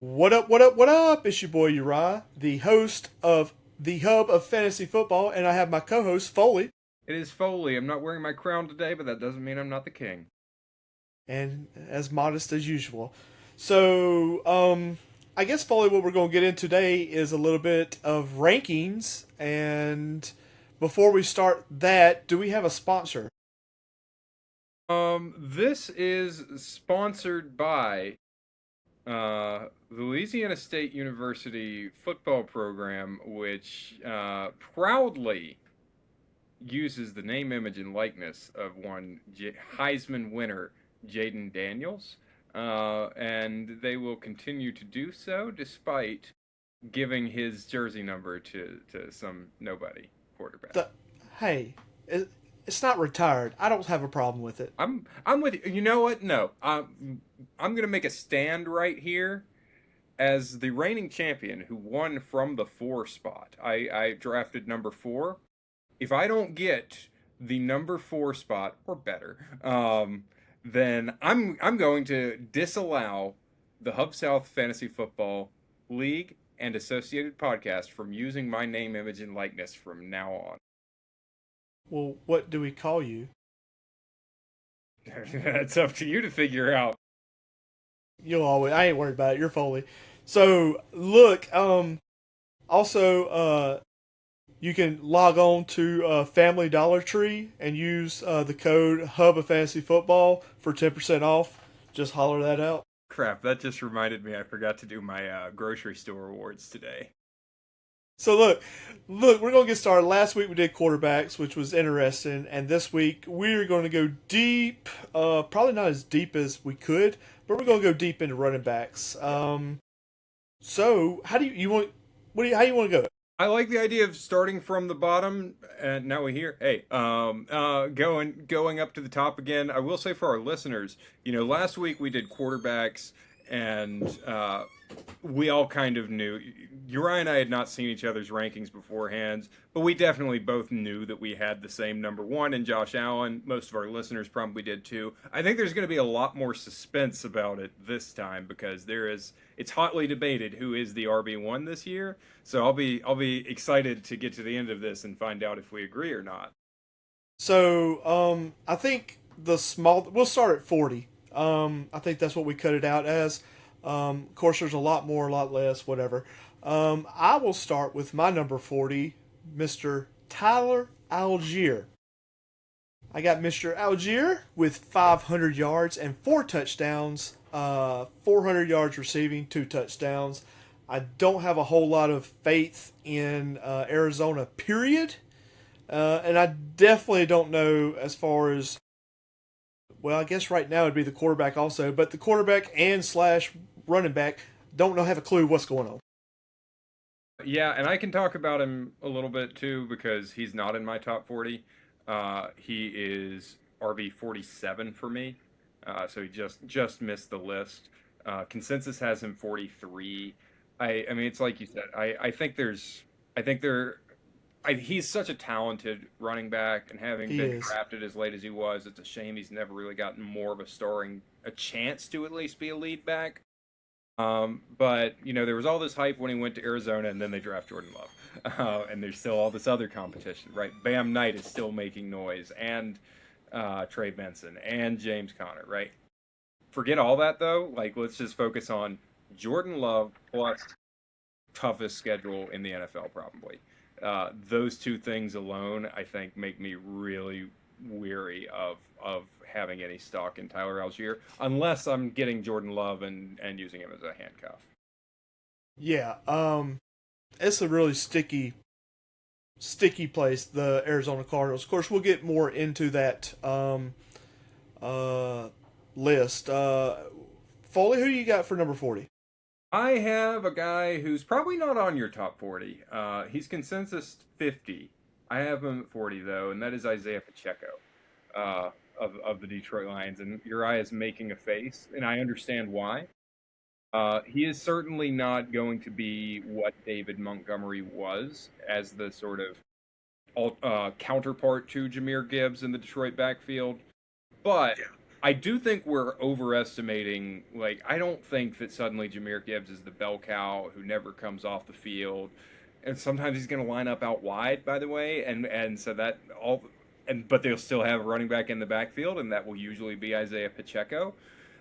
What up, what up, what up? It's your boy Uriah, the host of the Hub of Fantasy Football, and I have my co host Foley. It is Foley. I'm not wearing my crown today, but that doesn't mean I'm not the king. And as modest as usual. So, I guess Foley, what we're going to get into today is a little bit of rankings. And before we start that, do we have a sponsor? This is sponsored by the Louisiana State University football program, which proudly uses the name, image, and likeness of one Heisman winner, Jaden Daniels. And they will continue to do so despite giving his jersey number to some nobody quarterback. The, hey, it's not retired. I don't have a problem with it. I'm with you. You know what? No, I'm gonna make a stand right here as the reigning champion who won from the 4 spot. I drafted number 4. If I don't get the number 4 spot or better, then I'm going to disallow the Hub South Fantasy Football League and associated podcast from using my name, image, and likeness from now on. Well, what do we call you? That's up to you to figure out. You'll always. I ain't worried about it. You're Foley. So look. Also, you can log on to Family Dollar Tree and use the code Hub of Fantasy Football for 10% off. Just holler that out. Crap, that just reminded me I forgot to do my grocery store awards today. So look, we're gonna get started. Last week we did quarterbacks, which was interesting, and this week we're going to go deep. Probably not as deep as we could, but we're going to go deep into running backs. So how do you want? How do you want to go? I like the idea of starting from the bottom, and now we hear, hey, going up to the top again. I will say for our listeners, last week we did quarterbacks, and we all kind of knew. Uriah and I had not seen each other's rankings beforehand, but we definitely both knew that we had the same number 1 in Josh Allen. Most of our listeners probably did too. I think there's going to be a lot more suspense about it this time because it's hotly debated who is the RB1 this year. So I'll be excited to get to the end of this and find out if we agree or not. So I think we'll start at 40. I think that's what we cut it out as. Of course, there's a lot more, a lot less, whatever. I will start with my number 40, Mr. Tyler Algier. I got Mr. Algier with 500 yards and 4 touchdowns, 400 yards receiving, 2 touchdowns. I don't have a whole lot of faith in Arizona, period. And I definitely don't know as far as, well, I guess right now it'd be the quarterback also, but the quarterback and slash running back don't have a clue what's going on. Yeah, and I can talk about him a little bit too because he's not in my top 40. He is RB 47 for me, so he just missed the list. Consensus has him 43. I mean, it's like you said. I think he's such a talented running back, and having He been is. drafted as late as he was, it's a shame he's never really gotten more of a chance to at least be a lead back. But there was all this hype when he went to Arizona, and then they draft Jordan Love, and there's still all this other competition, right? Bam Knight is still making noise, and Trey Benson and James Conner, right? Forget all that though. Like, let's just focus on Jordan Love plus toughest schedule in the NFL, probably. Those two things alone, I think, make me really weary of having any stock in Tyler Algier, unless I'm getting Jordan Love and using him as a handcuff. Yeah, it's a really sticky place, the Arizona Cardinals. Of course, we'll get more into that list. Foley, who do you got for number 40? I have a guy who's probably not on your top 40. He's consensus 50. I have him at 40 though, and that is Isaiah Pacheco of the Detroit Lions. And Uriah is making a face, and I understand why. He is certainly not going to be what David Montgomery was as the sort of counterpart to Jahmyr Gibbs in the Detroit backfield. But I do think we're overestimating. Like, I don't think that suddenly Jahmyr Gibbs is the bell cow who never comes off the field, and sometimes he's going to line up out wide. By the way, and so that all, and but they'll still have a running back in the backfield, and that will usually be Isaiah Pacheco.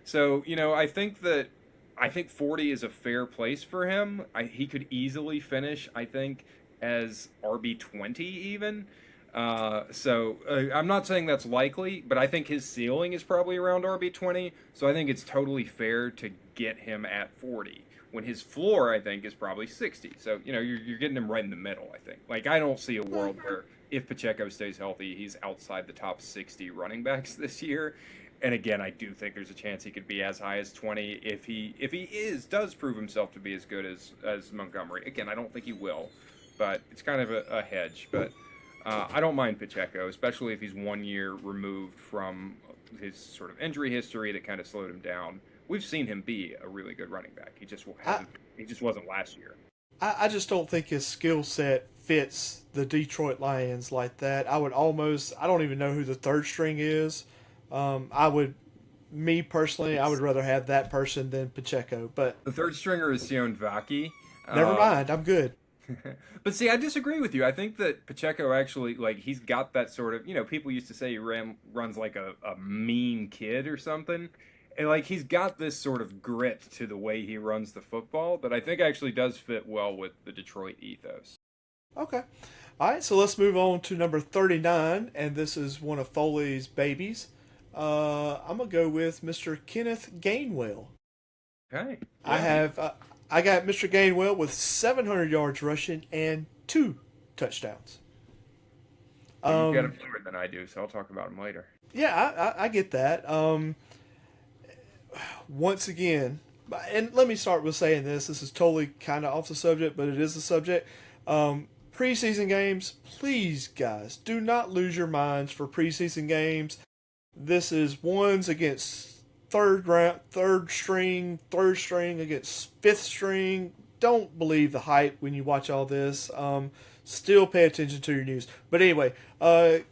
So I think 40 is a fair place for him. He could easily finish, I think, as RB20 even. I'm not saying that's likely, but I think his ceiling is probably around RB20. So I think it's totally fair to get him at 40 when his floor, I think, is probably 60. So, you're getting him right in the middle, I think. Like, I don't see a world where if Pacheco stays healthy, he's outside the top 60 running backs this year. And again, I do think there's a chance he could be as high as 20 if he does prove himself to be as good as Montgomery. Again, I don't think he will, but it's kind of a hedge. But I don't mind Pacheco, especially if he's 1 year removed from his sort of injury history that kind of slowed him down. We've seen him be a really good running back. He just wasn't last year. I just don't think his skill set fits the Detroit Lions like that. I don't even know who the third string is. Me personally, I would rather have that person than Pacheco. But The third stringer is Sion Vaki. never mind, I'm good. But see, I disagree with you. I think that Pacheco actually, like, he's got that sort of, people used to say he runs like a mean kid or something. And, like, he's got this sort of grit to the way he runs the football that I think actually does fit well with the Detroit ethos. Okay. All right, so let's move on to number 39, and this is one of Foley's babies. I'm going to go with Mr. Kenneth Gainwell. Okay. I got Mr. Gainwell with 700 yards rushing and 2 touchdowns. You get him lower than I do, so I'll talk about him later. Yeah, I get that. Once again, and let me start with saying this. This is totally kind of off the subject, but it is the subject. Preseason games, please, guys, do not lose your minds for preseason games. This is ones against third string against fifth string. Don't believe the hype when you watch all this. Still pay attention to your news. But anyway, the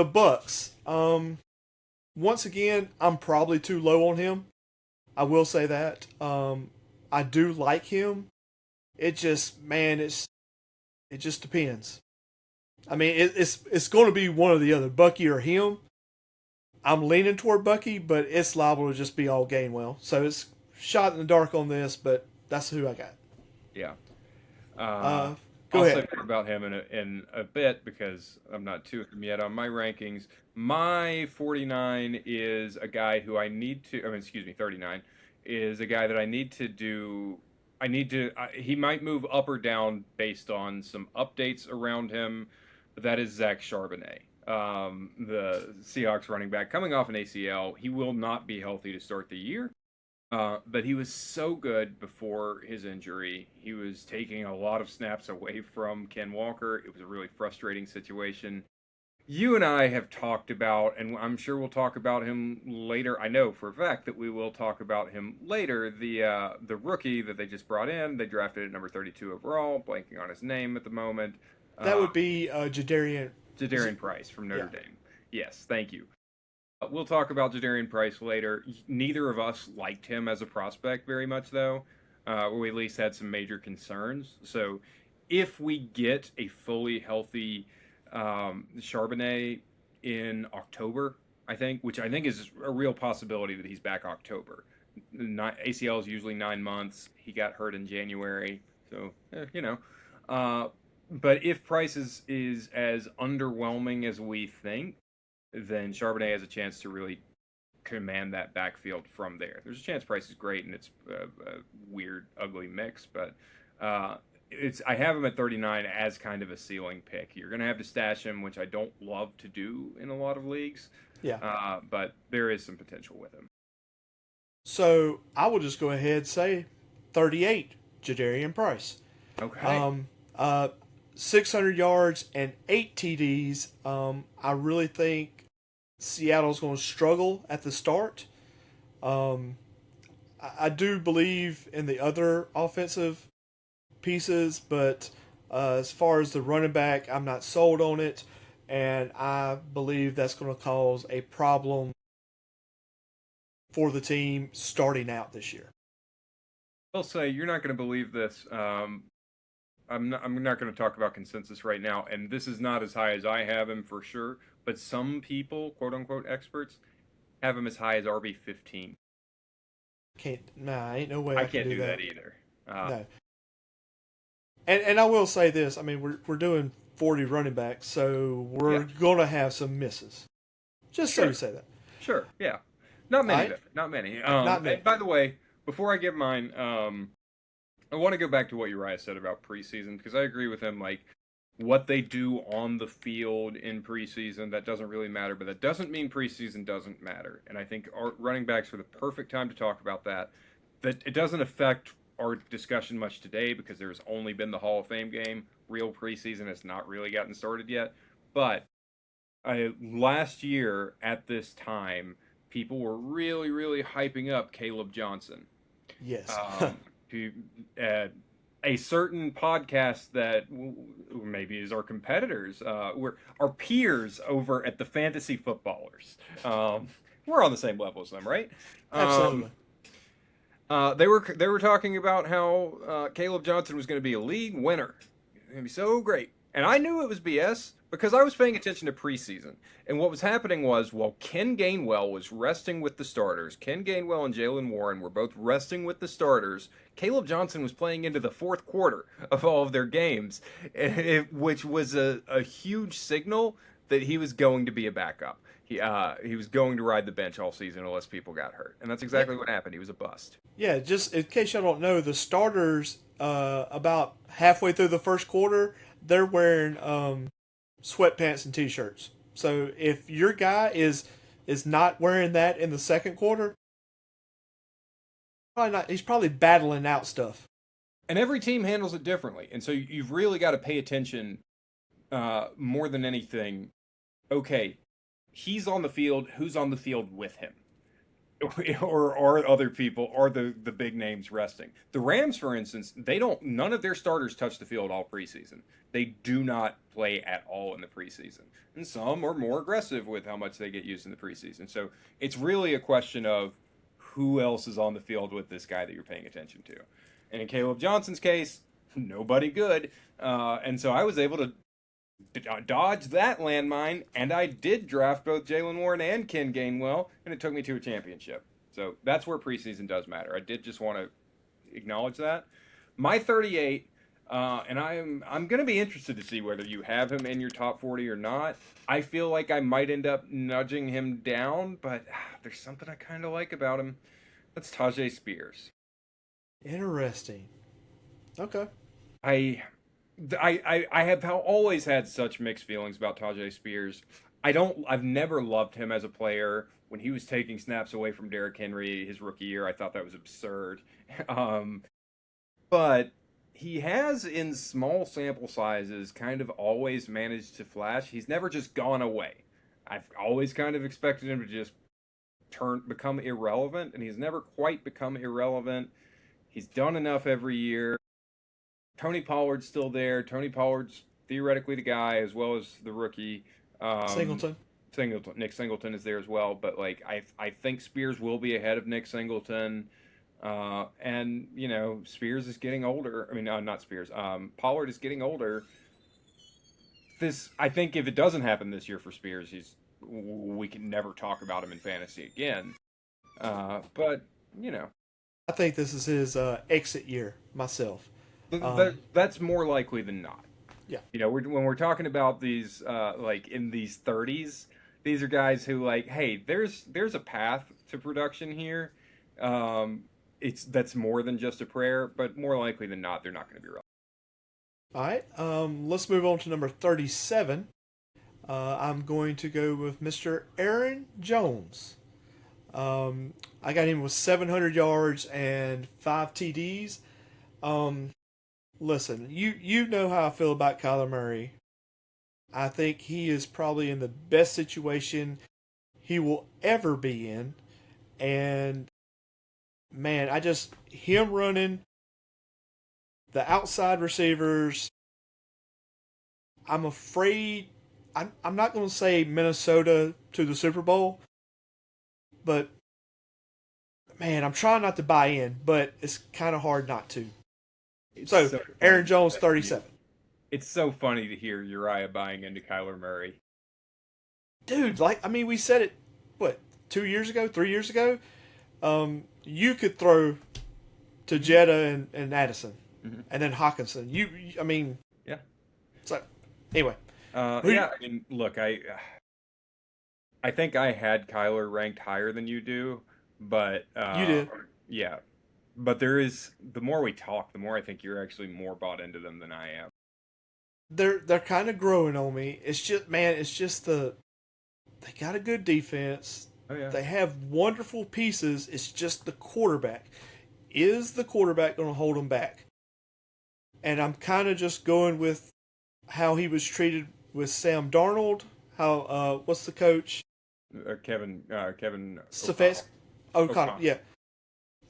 Bucks. Once again, I'm probably too low on him. I will say that. I do like him. It just depends. I mean, it's going to be one or the other, Bucky or him. I'm leaning toward Bucky, but it's liable to just be all Gainwell. So it's shot in the dark on this, but that's who I got. Yeah. Go I'll ahead. say more about him in a bit because I'm not too him yet on my rankings. My 49 is a guy who I need to. 39 is a guy that I need to do. He might move up or down based on some updates around him. But that is Zach Charbonnet, the Seahawks running back, coming off an ACL. He will not be healthy to start the year. But he was so good before his injury. He was taking a lot of snaps away from Ken Walker. It was a really frustrating situation. You and I have talked about, and I'm sure we'll talk about him later. I know for a fact that we will talk about him later. The rookie that they just brought in, they drafted at number 32 overall, blanking on his name at the moment. That would be Jadarian Price from Notre Dame. Yes, thank you. We'll talk about Jadarian Price later. Neither of us liked him as a prospect very much, though. We at least had some major concerns. So if we get a fully healthy Charbonnet in October, which I think is a real possibility that he's back October. ACL is usually 9 months. He got hurt in January. So, but if Price is as underwhelming as we think, then Charbonnet has a chance to really command that backfield from there. There's a chance Price is great and it's a weird, ugly mix, but I have him at 39 as kind of a ceiling pick. You're going to have to stash him, which I don't love to do in a lot of leagues. Yeah. But there is some potential with him. So I will just go ahead and say 38, Jadarian Price. Okay. 600 yards and 8 TDs. I really think Seattle's going to struggle at the start. I do believe in the other offensive pieces, but as far as the running back, I'm not sold on it, and I believe that's going to cause a problem for the team starting out this year. I'll say you're not going to believe this. I'm not going to talk about consensus right now, and this is not as high as I have him for sure. But some people, quote unquote experts, have him as high as RB 15. Ain't no way I can can't do that. that either. No. And I will say this. I mean, we're doing 40 running backs, so we're gonna have some misses. Just so you say that. Sure. Yeah. Not many. Right? Not many. Not many. By the way, before I give mine, I want to go back to what Uriah said about preseason because I agree with him. Like, what they do on the field in preseason, that doesn't really matter, but that doesn't mean preseason doesn't matter. And I think our running backs are the perfect time to talk about that. That it doesn't affect our discussion much today because there's only been the Hall of Fame game. Real preseason has not really gotten started yet. But last year at this time, people were really, really hyping up Caleb Johnson. Yes. A certain podcast that maybe is our competitors, we're our peers over at the Fantasy Footballers. We're on the same level as them, right? Absolutely. They were talking about how Caleb Johnson was going to be a league winner. It's going to be so great. And I knew it was BS because I was paying attention to preseason. And what was happening was, while Ken Gainwell was resting with the starters, Ken Gainwell and Jaylen Warren were both resting with the starters, Caleb Johnson was playing into the fourth quarter of all of their games, which was a huge signal that he was going to be a backup. He was going to ride the bench all season unless people got hurt. And that's exactly what happened. He was a bust. Yeah, just in case y'all don't know, the starters, about halfway through the first quarter, they're wearing sweatpants and T-shirts. So if your guy is not wearing that in the second quarter, probably not. He's probably battling out stuff. And every team handles it differently. And so you've really got to pay attention more than anything. Okay, he's on the field. Who's on the field with him? Or are other people, are the big names resting? The Rams, for instance, none of their starters touch the field all preseason. They do not play at all in the preseason. And some are more aggressive with how much they get used in the preseason. So it's really a question of who else is on the field with this guy that you're paying attention to. And in Caleb Johnson's case, nobody good. And so I was able to dodge that landmine, and I did draft both Jaylen Warren and Ken Gainwell, and it took me to a championship. So that's where preseason does matter. I did just want to acknowledge that. My 38, and I'm going to be interested to see whether you have him in your top 40 or not. I feel like I might end up nudging him down, but there's something I kind of like about him. That's Tyjae Spears. Interesting. Okay. I have always had such mixed feelings about Tyjae Spears. I've never loved him as a player. When he was taking snaps away from Derrick Henry his rookie year, I thought that was absurd. But he has, in small sample sizes, kind of always managed to flash. He's never just gone away. I've always kind of expected him to just become irrelevant, and he's never quite become irrelevant. He's done enough every year. Tony Pollard's still there. Tony Pollard's theoretically the guy, as well as the rookie. Singleton. Nick Singleton is there as well. But like I think Spears will be ahead of Nick Singleton. And you know, Spears is getting older. I mean, not Spears. Pollard is getting older. I think if it doesn't happen this year for Spears, we can never talk about him in fantasy again. But you know, I think this is his exit year myself. That's more likely than not. Yeah. You know, when we're talking about these, like in these 30s, these are guys who like, hey, there's a path to production here. That's more than just a prayer, but more likely than not, they're not going to be relevant. All right. Let's move on to number 37. I'm going to go with Mr. Aaron Jones. I got him with 700 yards and 5 TDs. Listen, you know how I feel about Kyler Murray. I think he is probably in the best situation he will ever be in. And, man, him running the outside receivers, I'm afraid, I'm not going to say Minnesota to the Super Bowl, but man, I'm trying not to buy in, but it's kind of hard not to. It's So so Aaron funny. Jones, 37. It's so funny to hear Uriah buying into Kyler Murray. Dude, like I mean, we said it what 2 years ago, 3 years ago. You could throw to Mhm. Jetta and Addison, Mhm. and then Hawkinson. I mean, Yeah. so anyway, who Yeah. I mean, look, I think I had Kyler ranked higher than you do, but you did? yeah. But there is the more we talk, the more I think you're actually more bought into them than I am. They're kind of growing on me. It's just man, it's just they got a good defense. Oh yeah. They have wonderful pieces. It's just the quarterback. Is the quarterback going to hold them back? And I'm kind of just going with how he was treated with Sam Darnold. How what's the coach? Kevin O'Connell. Stefanski O'Connell. O'Connell. Yeah,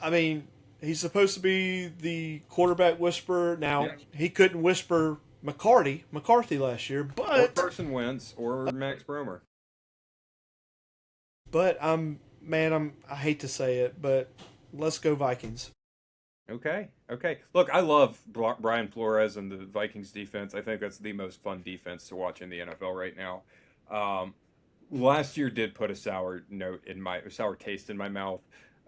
I mean he's supposed to be the quarterback whisperer. Now Yeah. he couldn't whisper McCarthy last year, Or Carson Wentz or Max Bromer. but I hate to say it, but let's go Vikings. Okay. Okay. Look, I love Brian Flores and the Vikings defense. I think that's the most fun defense to watch in the NFL right now. Um, Last year did put a sour taste in my mouth.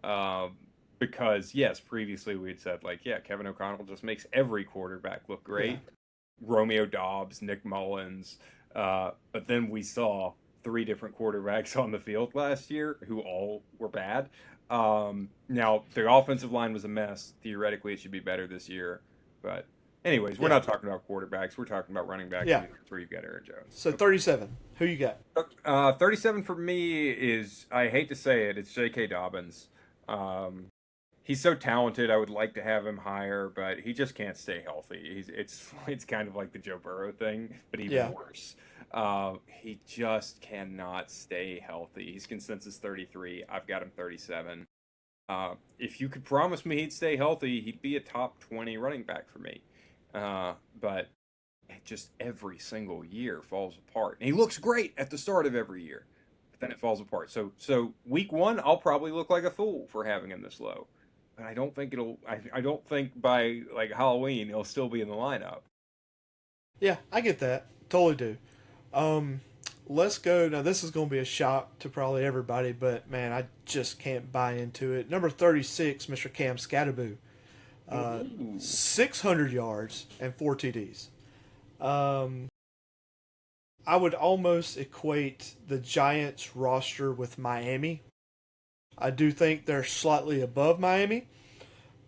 Um, because yes, previously we had said like, yeah, Kevin O'Connell just makes every quarterback look Yeah, great. Romeo Dobbs, Nick Mullins. But then we saw three different quarterbacks on the field last year who all were bad. Now, the offensive line was a mess. Theoretically, it should be better this year. But, anyways, we're yeah, not talking about quarterbacks. We're talking about running backs. yeah. And that's where you've got Aaron Jones. So 37. Who you got? 37 for me is, I hate to say it, it's J.K. Dobbins. Um, he's so talented. I would like to have him higher, but he just can't stay healthy. It's kind of like the Joe Burrow thing, but even Yeah, worse. He just cannot stay healthy. He's consensus 33. I've got him 37. If you could promise me he'd stay healthy, he'd be a top 20 running back for me. But it just every single year falls apart. And he looks great at the start of every year, but then it falls apart. So week one, I'll probably look like a fool for having him this low. But I don't think it'll. I don't think by like Halloween he'll still be in the lineup. yeah, I get that. Totally do. Um, let's go. Now, this is going to be a shock to probably everybody, but man, I just can't buy into it. Number 36, Mr. Cam Scatterboo. Uh, Ooh. 600 yards and 4 TDs. Um, I would almost equate the Giants roster with Miami. I do think they're slightly above Miami.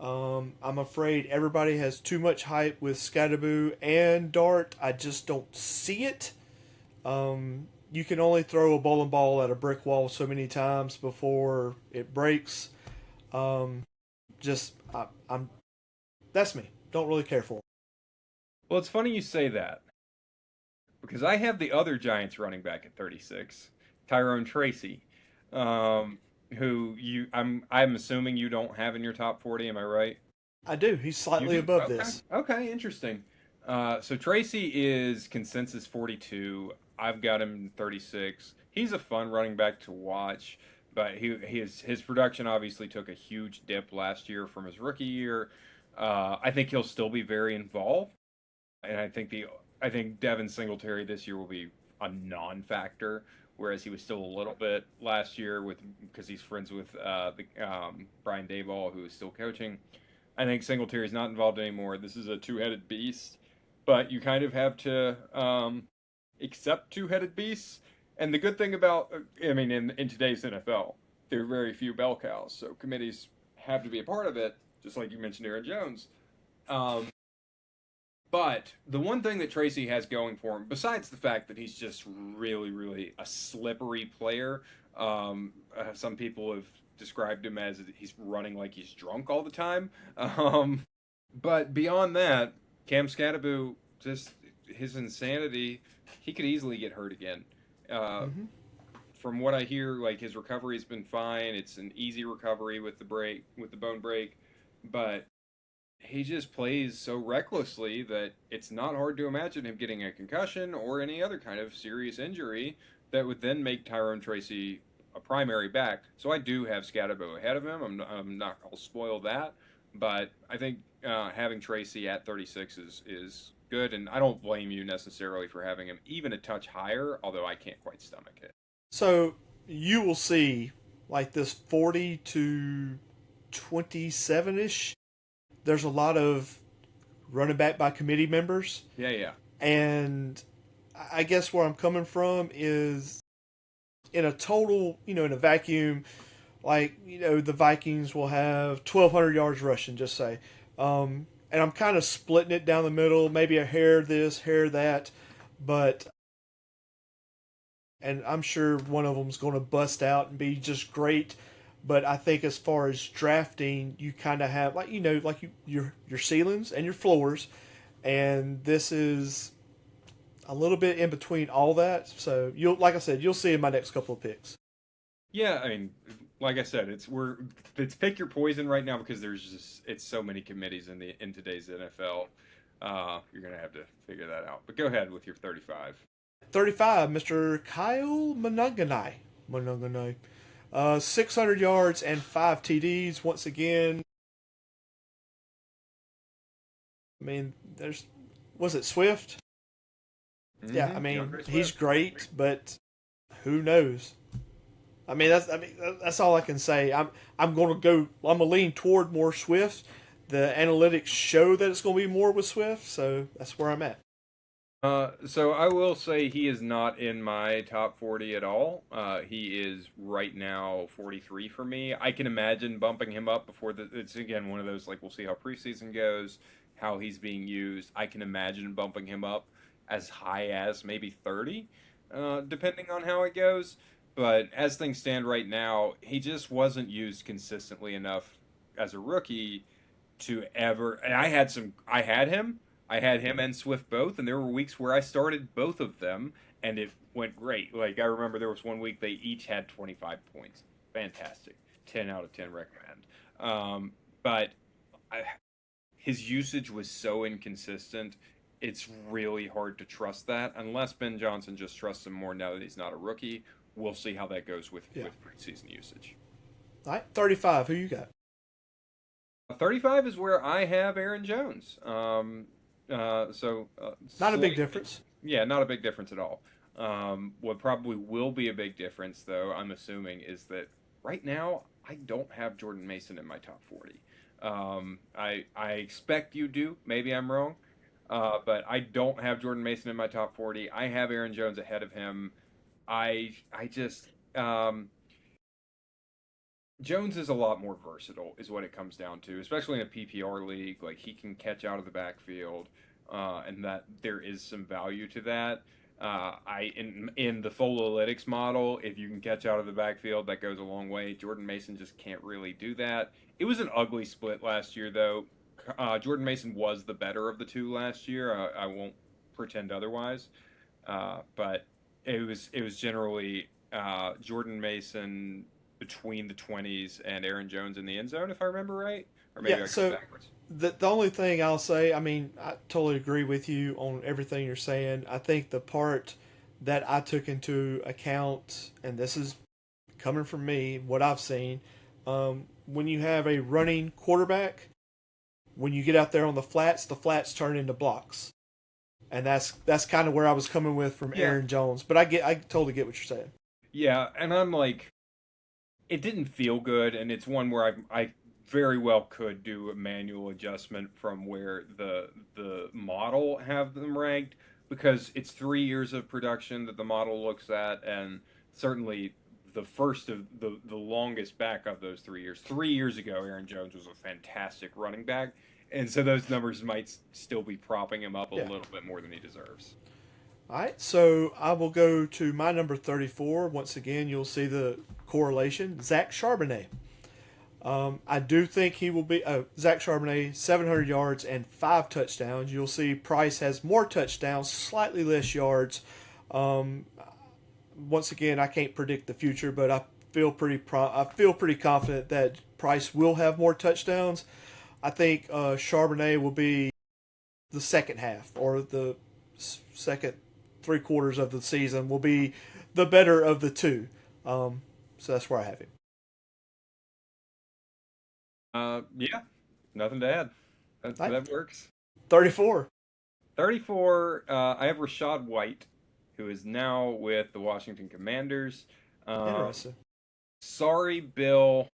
I'm afraid everybody has too much hype with Scatterboo and Dart. I just don't see it. You can only throw a bowling ball at a brick wall so many times before it breaks. Um, I'm that's me. Don't really care for it. Well, it's funny you say that because I have the other Giants running back at 36, Tyrone Tracy, um, who I'm assuming you don't have in your top 40. Am I right? I do. He's You slightly do? above Okay. this. Okay, interesting. So Tracy is consensus 42. I've got him 36. He's a fun running back to watch, but his production obviously took a huge dip last year from his rookie year. I think he'll still be very involved, and I think Devin Singletary this year will be a non-factor, whereas he was still a little bit last year with because he's friends with Brian Dayball, who is still coaching. I think Singletary's not involved anymore. This is a two-headed beast, but you kind of have to accept two-headed beasts. And the good thing about, I mean, in today's NFL, there are very few bell cows, so committees have to be a part of it, just like you mentioned Aaron Jones. Um, but the one thing that Tracy has going for him, besides the fact that he's just really, really a slippery player, some people have described him as he's running like he's drunk all the time. Um, but beyond that, Cam Scatterboo, just his insanity, he could easily get hurt again. Uh, Hmm. from what I hear, like his recovery has been fine. It's an easy recovery with the bone break, but he just plays so recklessly that it's not hard to imagine him getting a concussion or any other kind of serious injury that would then make Tyrone Tracy a primary back. So I do have Scatterbo ahead of him. I'm not. I'll spoil that. But I think having Tracy at 36 is good, and I don't blame you necessarily for having him even a touch higher. Although I can't quite stomach it. So you will see like this 40 to 27 ish. There's a lot of running back by committee members. Yeah, yeah. And I guess where I'm coming from is in a total, in a vacuum, like, the Vikings will have 1,200 yards rushing, just say. And I'm kind of splitting it down the middle, maybe a hair this, hair that. But, and I'm sure one of them's going to bust out and be just great. But I think as far as drafting, you kind of have, like, your ceilings and your floors. And this is a little bit in between all that. So like I said, you'll see in my next couple of picks. Yeah, I mean, like I said, it's pick your poison right now because it's so many committees in today's NFL. You're gonna have to figure that out. But go ahead with your 35. 35, Mr. Kyle Monanganai. 600 yards and 5 TDs. Once again, I mean, was it Swift? Yeah, I mean, he's great, but who knows? That's all I can say. I'm gonna lean toward more Swift. The analytics show that it's gonna be more with Swift, so that's where I'm at. So I will say he is not in my top 40 at all. He is right now 43 for me. I can imagine bumping him up it's again one of those, like, we'll see how preseason goes, how he's being used. I can imagine bumping him up as high as maybe 30, depending on how it goes. But as things stand right now, he just wasn't used consistently enough as a rookie to ever. And I had him. I had him and Swift both, and there were weeks where I started both of them, and it went great. Like, I remember there was one week they each had 25 points. Fantastic. 10 out of 10 recommend. But his usage was so inconsistent, it's really hard to trust that, unless Ben Johnson just trusts him more now that he's not a rookie. We'll see how that goes with preseason usage. All right, 35. Who you got? 35 is where I have Aaron Jones. Not a big difference. Yeah, not a big difference at all. What probably will be a big difference, though, I'm assuming, is that right now I don't have Jordan Mason in my top 40. I expect you do. Maybe I'm wrong. But I don't have Jordan Mason in my top 40. I have Aaron Jones ahead of him. I just Jones is a lot more versatile, is what it comes down to, especially in a PPR league. Like, he can catch out of the backfield, and that there is some value to that. In the full analytics model, if you can catch out of the backfield, that goes a long way. Jordan Mason just can't really do that. It was an ugly split last year, though. Jordan Mason was the better of the two last year. I won't pretend otherwise, but it was generally Jordan Mason between the 20s and Aaron Jones in the end zone, if I remember right. Or maybe I go backwards. The only thing I'll say, I mean, I totally agree with you on everything you're saying. I think the part that I took into account, and this is coming from me, what I've seen, when you have a running quarterback, when you get out there on the flats turn into blocks. And that's kind of where I was coming with from Aaron Jones. But I totally get what you're saying. Yeah, and I'm like, it didn't feel good, and it's one where I very well could do a manual adjustment from where the model have them ranked, because it's 3 years of production that the model looks at, and certainly the first of the longest back of those 3 years. 3 years ago, Aaron Jones was a fantastic running back, and so those numbers might still be propping him up a little bit more than he deserves. All right, so I will go to my number 34. Once again, you'll see the correlation. Zach Charbonnet. I do think he will be Zach Charbonnet, 700 yards and 5 touchdowns. You'll see Price has more touchdowns, slightly less yards. Once again, I can't predict the future, but I feel pretty confident that Price will have more touchdowns. I think Charbonnet will be the second half, or the second 3/4 of the season will be the better of the two. So that's where I have him. Yeah, nothing to add. Right. That works. 34. 34. I have Rashad White, who is now with the Washington Commanders. Um, Interesting. sorry, Bill.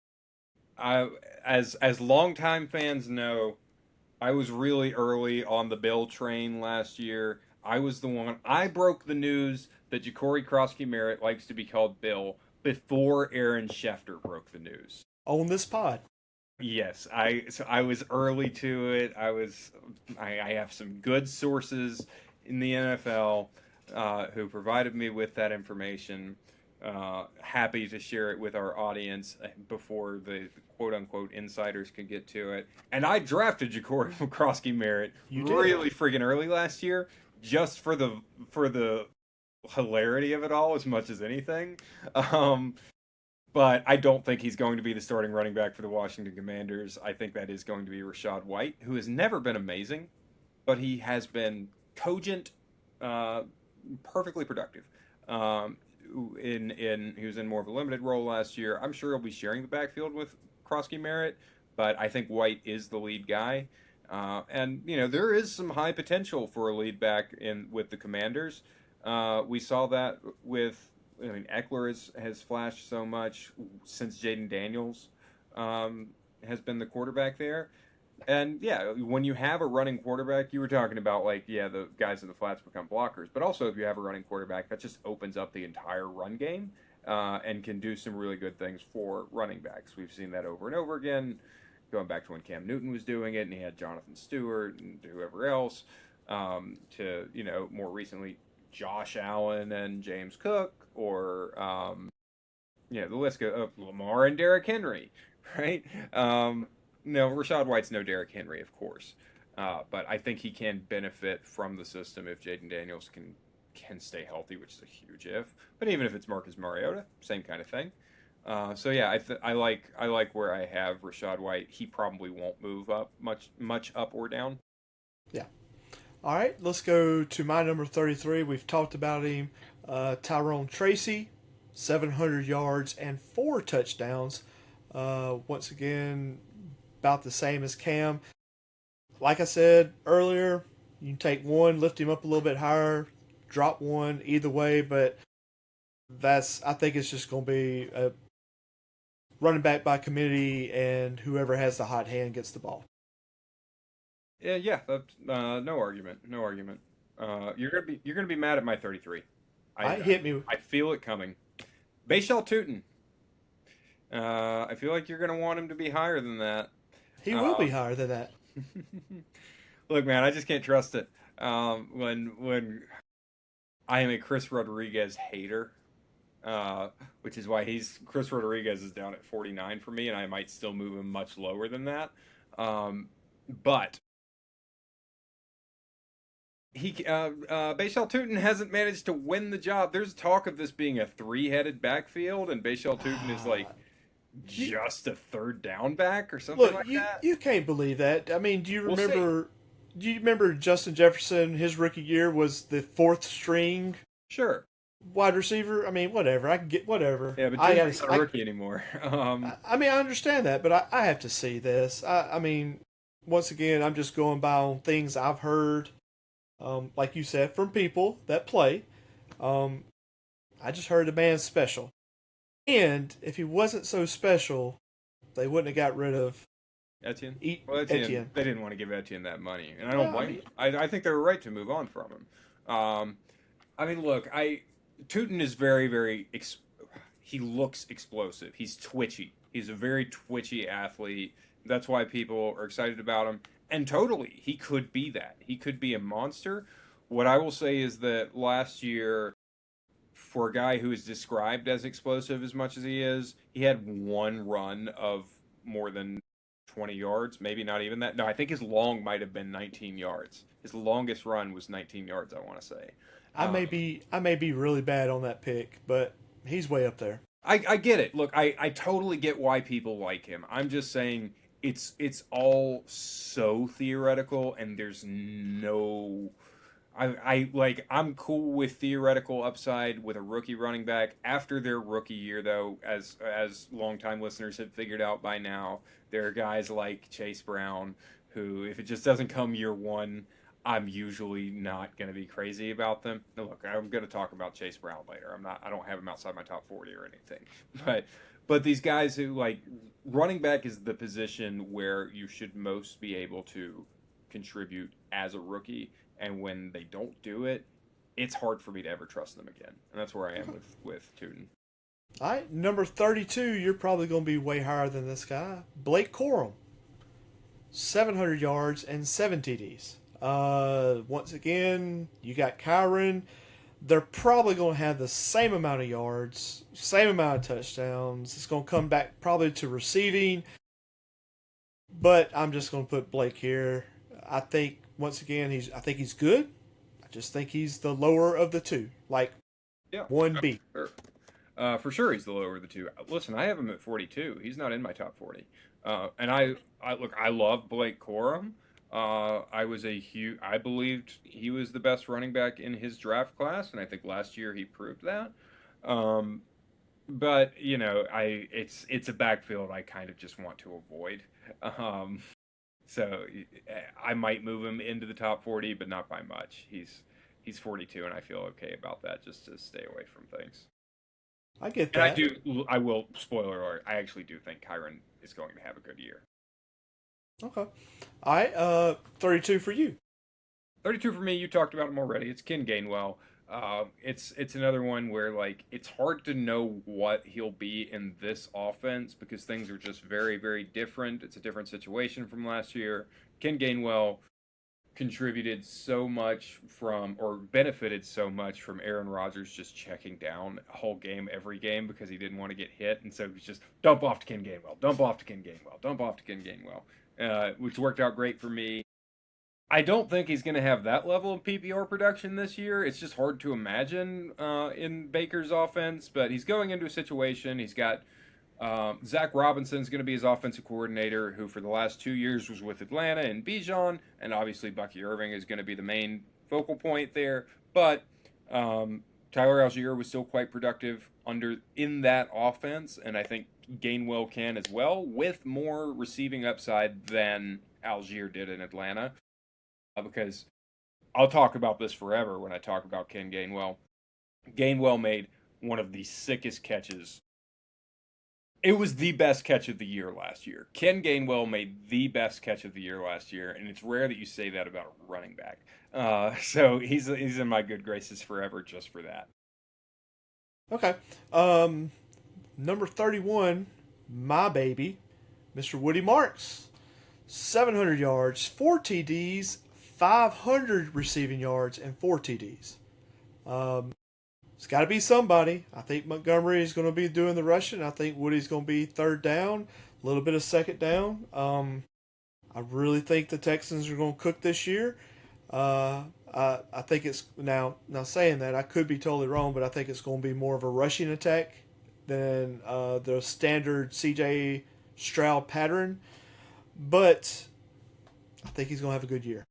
I as longtime fans know, I was really early on the Bill train last year. I was the one. I broke the news that Ja'Cory Krosky Merritt likes to be called Bill before Aaron Schefter broke the news. On this pod. Yes, I was early to it. I have some good sources in the NFL who provided me with that information. Happy to share it with our audience before the quote unquote insiders can get to it. And I drafted Ja'Cory Krosky Merritt You did. really friggin' early last year, just for the hilarity of it all as much as anything. But I don't think he's going to be the starting running back for the Washington Commanders. I think that is going to be Rashad White, who has never been amazing, but he has been cogent, perfectly productive. He was in more of a limited role last year. I'm sure he'll be sharing the backfield with Krosky Merritt, but I think White is the lead guy. And there is some high potential for a lead back in with the Commanders. We saw that with. I mean, Eckler has flashed so much since Jaden Daniels has been the quarterback there. And yeah, when you have a running quarterback, you were talking about the guys in the flats become blockers, but also if you have a running quarterback, that just opens up the entire run game and can do some really good things for running backs. We've seen that over and over again, going back to when Cam Newton was doing it, and he had Jonathan Stewart and whoever else. To more recently, Josh Allen and James Cook, or the list of Lamar and Derrick Henry, right? No, Rashad White's no Derrick Henry, of course, but I think he can benefit from the system if Jaden Daniels can stay healthy, which is a huge if. But even if it's Marcus Mariota, same kind of thing. So yeah, I like where I have Rashad White. He probably won't move up much up or down. Yeah. All right, let's go to my number 33. We've talked about him. Tyrone Tracy, 700 yards and 4 touchdowns. Once again, about the same as Cam. Like I said earlier, you can take one, lift him up a little bit higher, drop one, either way, but I think it's just going to be a running back by committee, and whoever has the hot hand gets the ball. Yeah, that's no argument. You're gonna be mad at my 33. Hit me. I feel it coming. Bashal Tutin. I feel like you're gonna want him to be higher than that. He will be higher than that. Look, man, I just can't trust it. When I am a Chris Rodriguez hater, which is why Chris Rodriguez is down at 49 for me, and I might still move him much lower than that. But Bashal Tutin hasn't managed to win the job. There's talk of this being a 3-headed backfield, and Bashal Tutin is just a third down back or something that. You can't believe that. I mean, do you remember Justin Jefferson? His rookie year was the 4th string. Sure. Wide receiver. I mean, whatever. I can get whatever. Yeah, but Tutin's not a rookie anymore. I mean, I understand that, but I have to see this. I mean, once again, I'm just going by on things I've heard. Like you said, from people that play. I just heard the man's special. And if he wasn't so special, they wouldn't have got rid of Etienne. Etienne. They didn't want to give Etienne that money, and I don't blame them. I think they were right to move on from him. I mean, look, Tutin is very, very. He looks explosive. He's twitchy. He's a very twitchy athlete. That's why people are excited about him. And totally, he could be that. He could be a monster. What I will say is that last year, for a guy who is described as explosive as much as he is, he had one run of more than 20 yards, maybe not even that. No, I think his long might have been 19 yards. His longest run was 19 yards, I want to say. I may be really bad on that pick, but he's way up there. I get it. Look, I totally get why people like him. I'm just saying it's all so theoretical, and there's no I'm cool with theoretical upside with a rookie running back after their rookie year, though, as longtime listeners have figured out by now, there are guys like Chase Brown who, if it just doesn't come year one, I'm usually not going to be crazy about them. Now, look, I'm going to talk about Chase Brown later. I don't have him outside my top 40 or anything, but these guys who like running back is the position where you should most be able to contribute as a rookie, and when they don't do it, it's hard for me to ever trust them again. And that's where I am with Tootin. All right, number 32, you're probably going to be way higher than this guy. Blake Corum, 700 yards and 7 TDs. Once again, you got Kyron. They're probably going to have the same amount of yards, same amount of touchdowns. It's going to come back probably to receiving. But I'm just going to put Blake here. I think, once again, I think he's good. I just think he's the lower of the two. Like, Yeah, 1B. sure. For sure, he's the lower of the two. Listen, I have him at 42. He's not in my top 40. And I love Blake Corum. I believed he was the best running back in his draft class, and I think last year he proved that. Um, but it's a backfield I kind of just want to avoid. Um, so I might move him into the top 40, but not by much. He's 42, and I feel okay about that, just to stay away from things. I get And that. I will, spoiler alert, I actually do think Kyron is going to have a good year. Okay. All right, 32 for you. 32 for me, you talked about him already. It's Ken Gainwell. It's another one where like it's hard to know what he'll be in this offense because things are just very, very different. It's a different situation from last year. Ken Gainwell contributed so much from, or benefited so much from Aaron Rodgers just checking down a whole game, every game, because he didn't want to get hit. And so it was just dump off to Ken Gainwell, dump off to Ken Gainwell, dump off to Ken Gainwell, which worked out great for me. I don't think he's going to have that level of PPR production this year. It's just hard to imagine in Baker's offense, but he's going into a situation. He's got Zach Robinson's going to be his offensive coordinator, who for the last 2 years was with Atlanta and Bijan, and obviously Bucky Irving is going to be the main focal point there. But Tyler Algier was still quite productive in that offense, and I think Gainwell can as well, with more receiving upside than Algier did in Atlanta. Because I'll talk about this forever when I talk about Ken Gainwell. Gainwell made one of the sickest catches. It was the best catch of the year last year. Ken Gainwell made the best catch of the year last year, and it's rare that you say that about a running back. So he's in my good graces forever just for that. Okay. Number 31, my baby, Mr. Woody Marks. 700 yards, 4 TDs, 500 receiving yards, and 4 TDs. It's got to be somebody. I think Montgomery is going to be doing the rushing. I think Woody's going to be third down, a little bit of second down. I really think the Texans are going to cook this year. I think it's now saying that I could be totally wrong, but I think it's going to be more of a rushing attack than the standard CJ Stroud pattern. But I think he's going to have a good year.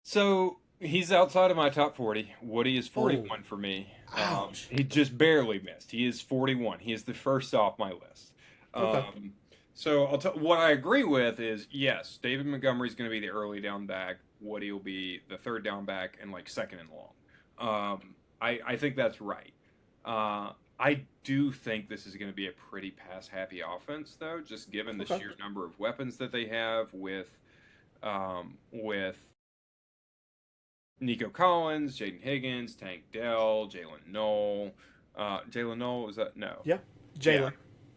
So he's outside of my top 40. Woody is 41 for me. Ouch. He just barely missed. He is 41. He is the first off my list. Okay. So what I agree with is, yes, David Montgomery is going to be the early down back. Woody will be the third down back and like second and long. I think that's right. I do think this is going to be a pretty pass-happy offense, though, just given the sheer number of weapons that they have with Nico Collins, Jaden Higgins, Tank Dell, Jalen Noel. Jalen Noel, is that? No. Yeah. Jalen.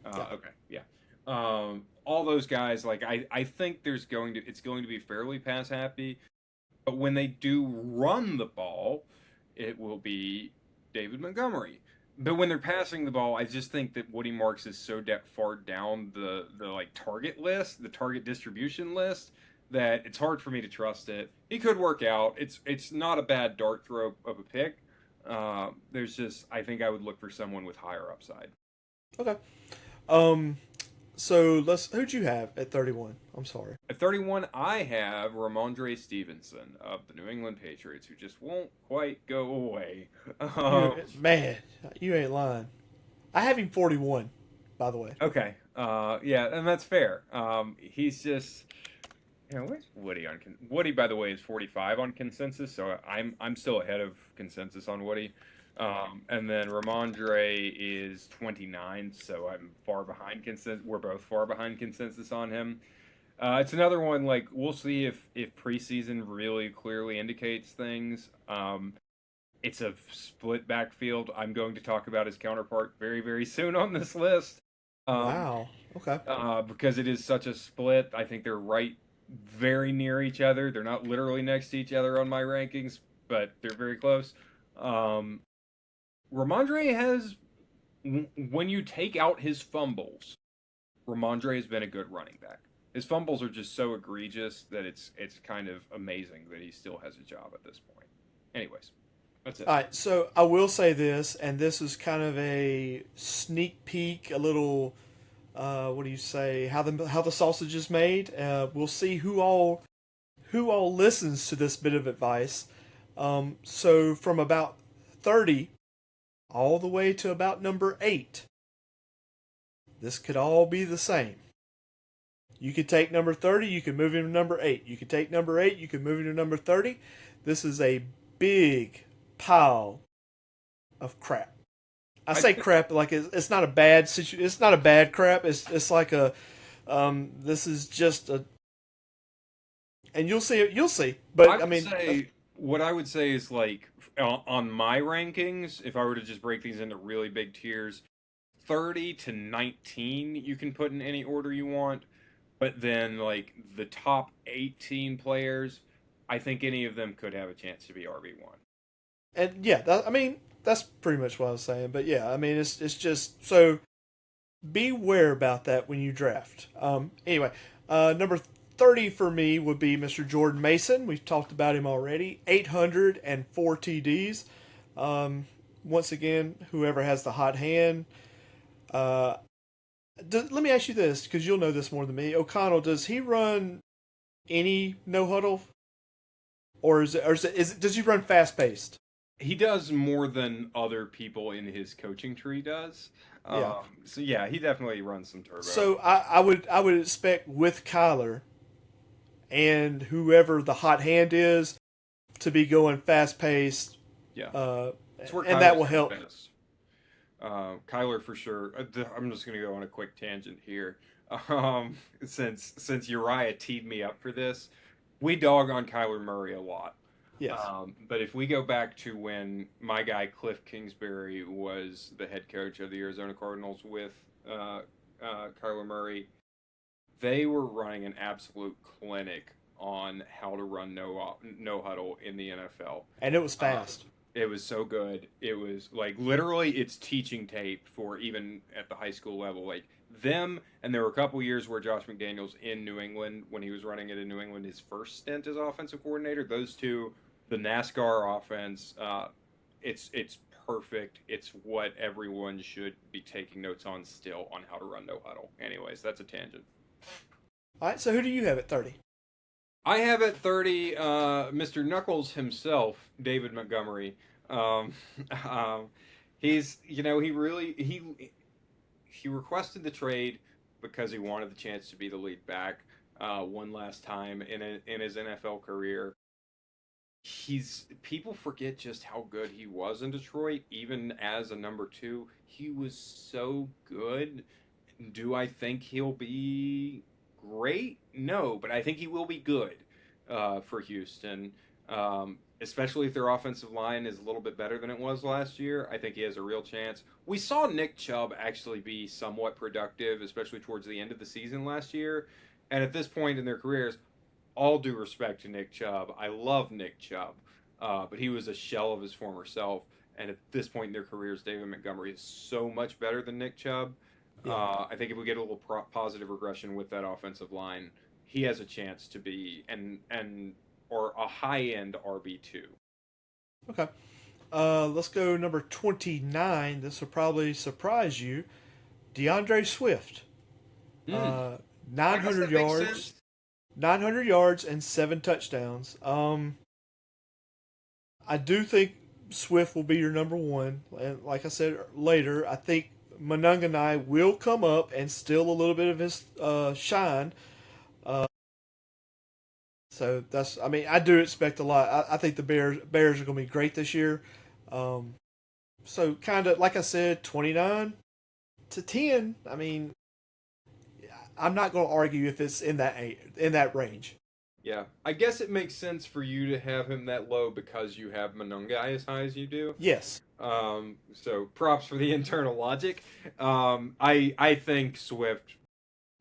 Yeah. Okay, yeah. All those guys, like I think it's going to be fairly pass-happy, but when they do run the ball, it will be David Montgomery. But when they're passing the ball, I just think that Woody Marks is so far down the like target list, the target distribution list, that it's hard for me to trust it. He could work out. It's not a bad dart throw of a pick. I think I would look for someone with higher upside. Okay. So who'd you have at 31? I'm sorry. At 31, I have Ramondre Stevenson of the New England Patriots, who just won't quite go away. You Um, man, you ain't lying. I have him 41, by the way. okay, yeah, and that's fair. He's just, where's Woody on Woody? By the way, is 45 on consensus, so I'm still ahead of consensus on Woody. And then Ramondre is 29, so I'm far behind consensus. We're both far behind consensus on him. It's another one, like, we'll see if preseason really clearly indicates things. It's a split backfield. I'm going to talk about his counterpart very, very soon on this list. Wow. Okay. Because it is such a split. I think they're right very near each other. They're not literally next to each other on my rankings, but they're very close. Ramondre has, when you take out his fumbles, Ramondre has been a good running back. His fumbles are just so egregious that it's kind of amazing that he still has a job at this point. Anyways, that's it. All right. So I will say this, and this is kind of a sneak peek, a little. What do you say? How the sausage is made. We'll see who all listens to this bit of advice. So from about 30 all the way to about number 8, this could all be the same. You could take number 30, you could move him to number 8. You could take number 8, you could move him to number 30. This is a big pile of crap. I say crap like it's not a bad situation. It's not a bad crap. It's like a this is just a, and you'll see it. You'll see. But I mean, what I would say is, like, on my rankings, if I were to just break these into really big tiers, 30 to 19 you can put in any order you want. But then, like, the top 18 players, I think any of them could have a chance to be RB1. And yeah, I mean, that's pretty much what I was saying. But yeah, I mean, it's just so beware about that when you draft. Anyway, number 30 for me would be Mr. Jordan Mason. We've talked about him already. 804 TDs. Once again, whoever has the hot hand. Let me ask you this, because you'll know this more than me. O'Connell, does he run any no huddle, or is it does he run fast paced? He does more than other people in his coaching tree does. Yeah. So yeah, he definitely runs some turbo. So I would expect with Kyler and whoever the hot hand is to be going fast paced. Yeah. And that will help. Kyler for sure. I'm just going to go on a quick tangent here. Since Uriah teed me up for this, we dog on Kyler Murray a lot. Yes. But if we go back to when my guy Cliff Kingsbury was the head coach of the Arizona Cardinals with Kyler Murray, they were running an absolute clinic on how to run no huddle in the NFL. And it was fast. It was so good. It was like literally it's teaching tape for even at the high school level. Like them, and there were a couple years where Josh McDaniels in New England, when he was running it in New England, his first stint as offensive coordinator, those two, the NASCAR offense, it's perfect. It's what everyone should be taking notes on still on how to run no huddle. Anyways, that's a tangent. All right, so who do you have at 30? I have at 30 Mr. Knuckles himself, David Montgomery. He's, he requested the trade because he wanted the chance to be the lead back one last time in his NFL career. People forget just how good he was in Detroit, even as a number 2. He was so good. Do I think he'll be great? No, but I think he will be good for Houston, especially if their offensive line is a little bit better than it was last year. I think he has a real chance. We saw Nick Chubb actually be somewhat productive, especially towards the end of the season last year. And at this point in their careers, all due respect to Nick Chubb, I love Nick Chubb, but he was a shell of his former self. And at this point in their careers, David Montgomery is so much better than Nick Chubb. Yeah. I think if we get a little positive regression with that offensive line, he has a chance to be or a high-end RB2. Okay. Let's go number 29. This will probably surprise you. DeAndre Swift. Mm. I guess 900 that makes yards, sense. 900 yards and 7 touchdowns. I do think Swift will be your number one. And like I said later, I think Monanganai will come up and steal a little bit of his shine. Uh, so that's, I mean, I do expect a lot. I think the Bears are going to be great this year. Um, so kind of like I said, 29-10. I mean, I'm not going to argue if it's in that range. Yeah, I guess it makes sense for you to have him that low because you have Monungai as high as you do. Yes. So props for the internal logic. I think Swift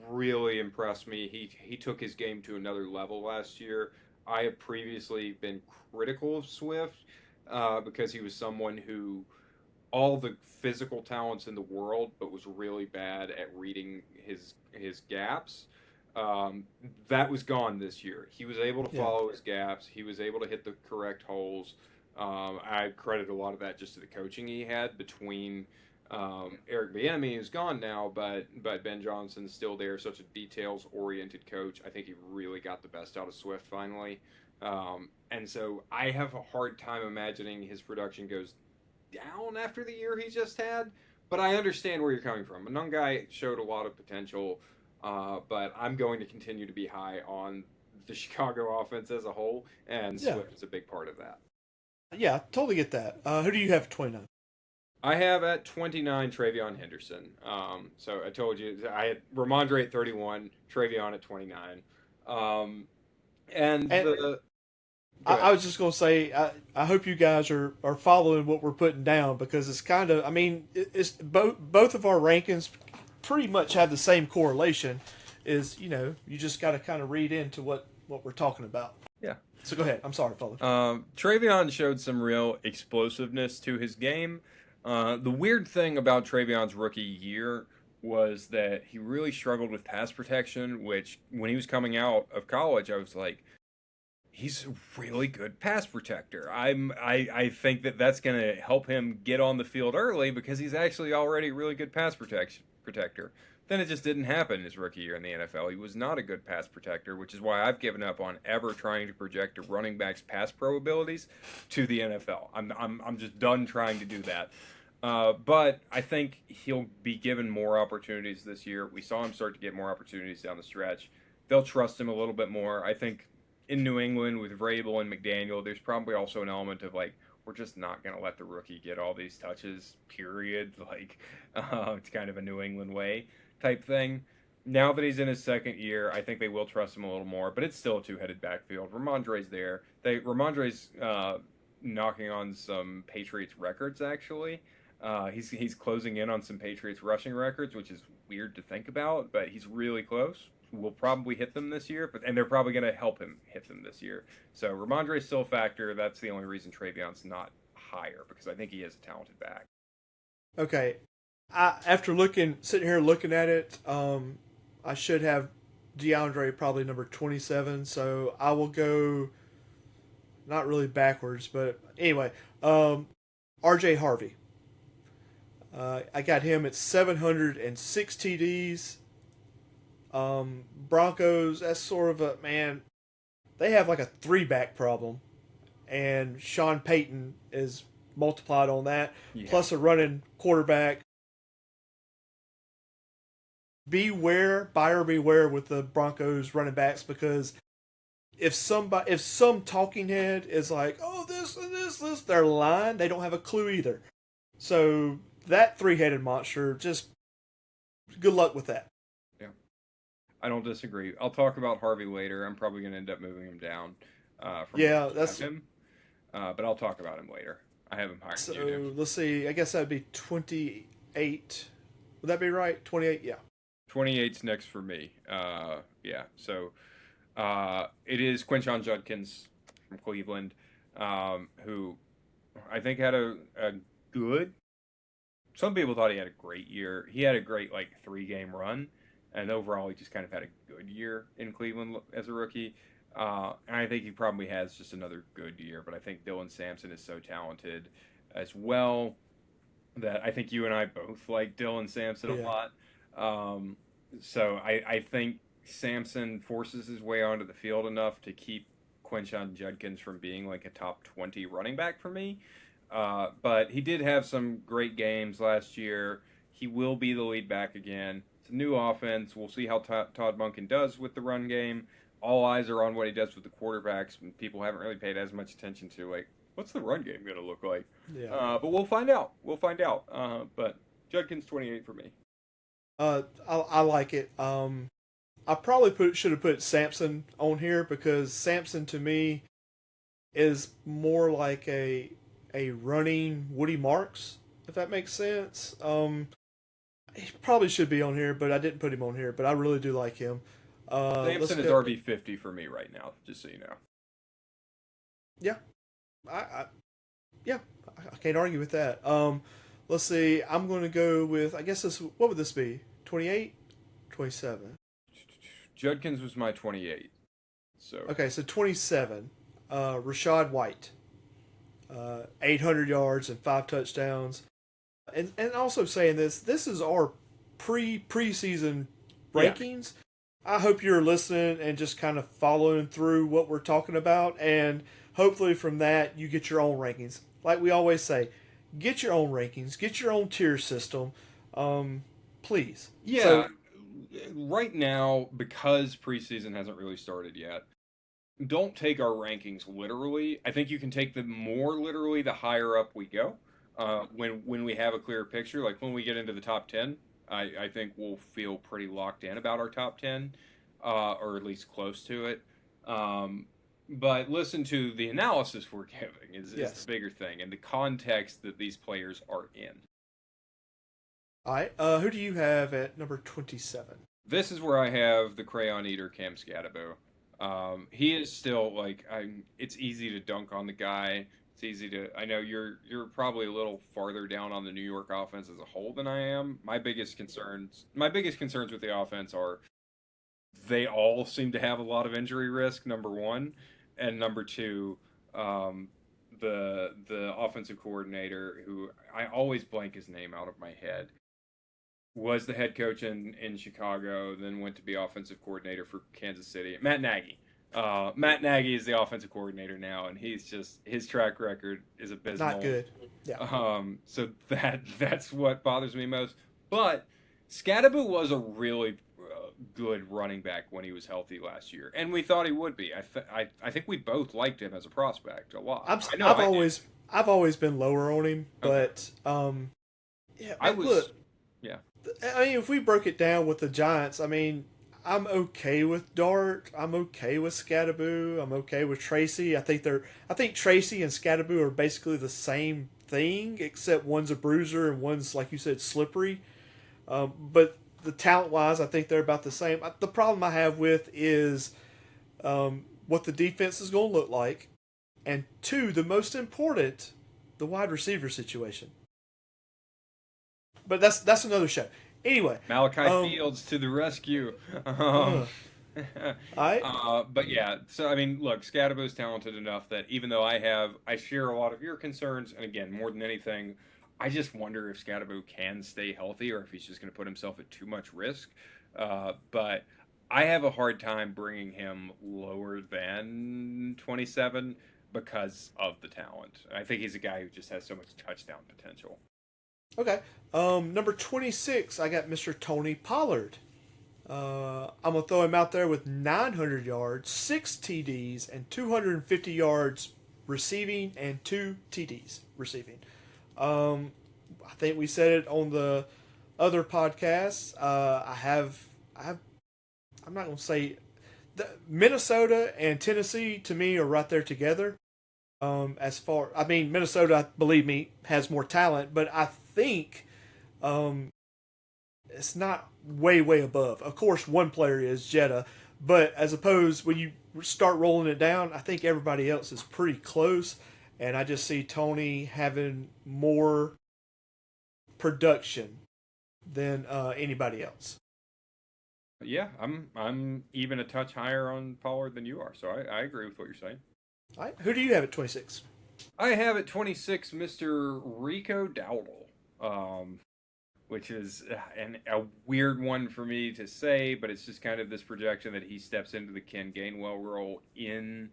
really impressed me. He took his game to another level last year. I have previously been critical of Swift because he was someone who all the physical talents in the world, but was really bad at reading his gaps. Um, that was gone this year. He was able to Yeah. follow his gaps. He was able to hit the correct holes. I credit a lot of that just to the coaching he had between Eric Bieniemy, who's gone now, but Ben Johnson's still there. Such a details oriented coach. I think he really got the best out of Swift finally. And so I have a hard time imagining his production goes down after the year he just had. But I understand where you're coming from. Monungai showed a lot of potential, but I'm going to continue to be high on the Chicago offense as a whole, and Yeah. Swift is a big part of that. Yeah, totally get that. Who do you have at 29? I have at 29 Travion Henderson. So I told you I had Ramondre at 31, Travion at 29. Um, and And the Go I ahead. was just going to say, I hope you guys are following what we're putting down because it's kind of, I mean, it's both of our rankings pretty much have the same correlation. Is you just got to kind of read into what we're talking about. Yeah. So go ahead. I'm sorry, fellas. Travion showed some real explosiveness to his game. The weird thing about Travion's rookie year was that he really struggled with pass protection, which when he was coming out of college, I was like, he's a really good pass protector. I think that's going to help him get on the field early because he's actually already a really good pass protector. Then it just didn't happen his rookie year in the NFL. He was not a good pass protector, which is why I've given up on ever trying to project a running back's pass pro abilities to the NFL. I'm just done trying to do that. But I think he'll be given more opportunities this year. We saw him start to get more opportunities down the stretch. They'll trust him a little bit more. I think in New England with Vrabel and McDaniel, there's probably also an element of like, we're just not going to let the rookie get all these touches, period. Like, it's kind of a New England way type thing. Now that he's in his second year, I think they will trust him a little more, but it's still a two-headed backfield. Ramondre's there. Ramondre's knocking on some Patriots records, actually. He's closing in on some Patriots rushing records, which is weird to think about, but he's really close. Will probably hit them this year, and they're probably going to help him hit them this year. So Ramondre's still a factor. That's the only reason Travion's not higher, because I think he is a talented back. Okay. After sitting here looking at it, I should have DeAndre probably number 27. So I will go not really backwards, but anyway, RJ Harvey. I got him at 706 TDs. Broncos, that's sort of a, man, they have like a three-back problem. And Sean Payton is multiplied on that, Yeah. plus a running quarterback. Buyer beware with the Broncos running backs because if some talking head is like, oh, this and this, they're lying. They don't have a clue either. So that three-headed monster, just good luck with that. Yeah, I don't disagree. I'll talk about Harvey later. I'm probably going to end up moving him down from Yeah, where I that's have him, but I'll talk about him later. I have him higher than you do. so. Let's see. I guess that'd be 28. Would that be right? 28. Yeah. 28's next for me. Yeah, so it is Quinshon Judkins from Cleveland, who I think had a good. Some people thought he had a great year. He had a great like 3-game run, and overall he just kind of had a good year in Cleveland as a rookie. And I think he probably has just another good year. But I think Dylan Sampson is so talented as well that I think you and I both like Dylan Sampson a Yeah. lot. So I think Sampson forces his way onto the field enough to keep Quinshon Judkins from being like a top 20 running back for me. But he did have some great games last year. He will be the lead back again. It's a new offense. We'll see how Todd Monken does with the run game. All eyes are on what he does with the quarterbacks. People haven't really paid as much attention to, like, what's the run game going to look like? Yeah. But we'll find out. We'll find out. But Judkins 28 for me. I like it. I probably should have put Sampson on here because Sampson to me is more like a running Woody Marks, if that makes sense. He probably should be on here, but I didn't put him on here. But I really do like him. Sampson is RB 50 for me right now, just so you know. Yeah, I yeah, I can't argue with that. Let's see. I'm going to go with. I guess this. What would this be? 28, 27. Judkins was my 28. So Okay, so 27. Rashad White, 800 yards and 5 touchdowns, and also saying this is our preseason rankings. Yeah. I hope you're listening and just kind of following through what we're talking about, and hopefully from that you get your own rankings. Like we always say, get your own rankings, get your own tier system, please. Yeah. So, right now, because preseason hasn't really started yet, don't take our rankings literally. I think you can take them more literally the higher up we go. When we have a clearer picture, like when we get into the top 10, I think we'll feel pretty locked in about our top 10, or at least close to it. But listen to the analysis we're giving is the bigger thing, and the context that these players are in. All right. Who do you have at number 27? This is where I have the Crayon Eater, Cam Skattebo. He is still like it's easy to dunk on the guy. It's easy to. I know you're probably a little farther down on the New York offense as a whole than I am. My biggest concerns with the offense are they all seem to have a lot of injury risk. Number one, and number two, the offensive coordinator, who I always blank his name out of my head, was the head coach in Chicago, then went to be offensive coordinator for Kansas City. Matt Nagy. Matt Nagy is the offensive coordinator now, and his track record is abysmal. Not good. Yeah. So that's what bothers me most. But Skattebo was a really good running back when he was healthy last year, and we thought he would be. I think we both liked him as a prospect a lot. I've always been lower on him, but yeah. Look, yeah. I mean, if we broke it down with the Giants, I mean, I'm okay with Dart. I'm okay with Skattebo. I'm okay with Tracy. I think Tracy and Skattebo are basically the same thing, except one's a bruiser and one's, like you said, slippery. But the talent-wise, I think they're about the same. The problem I have with is what the defense is going to look like, and two, the most important, the wide receiver situation. But that's another show. Anyway, Malachi Fields to the rescue. But yeah, so I mean, look, Skattebo's talented enough that even though I share a lot of your concerns, and again, more than anything, I just wonder if Skattebo can stay healthy or if he's just going to put himself at too much risk. But I have a hard time bringing him lower than 27 because of the talent. I think he's a guy who just has so much touchdown potential. Okay. Number 26, I got Mr. Tony Pollard. I'm going to throw him out there with 900 yards, 6 TDs, and 250 yards receiving, and 2 TDs receiving. I think we said it on the other podcasts. I'm not going to say Minnesota and Tennessee to me are right there together. Minnesota, believe me, has more talent, but I think it's not way above. Of course, one player is Jetta, but as opposed when you start rolling it down, I think everybody else is pretty close, and I just see Tony having more production than anybody else. Yeah, I'm even a touch higher on Pollard than you are, so I agree with what you're saying. All right, who do you have at 26? I have at 26 Mr. Rico Dowdle. which is a weird one for me to say, but it's just kind of this projection that he steps into the Ken Gainwell role in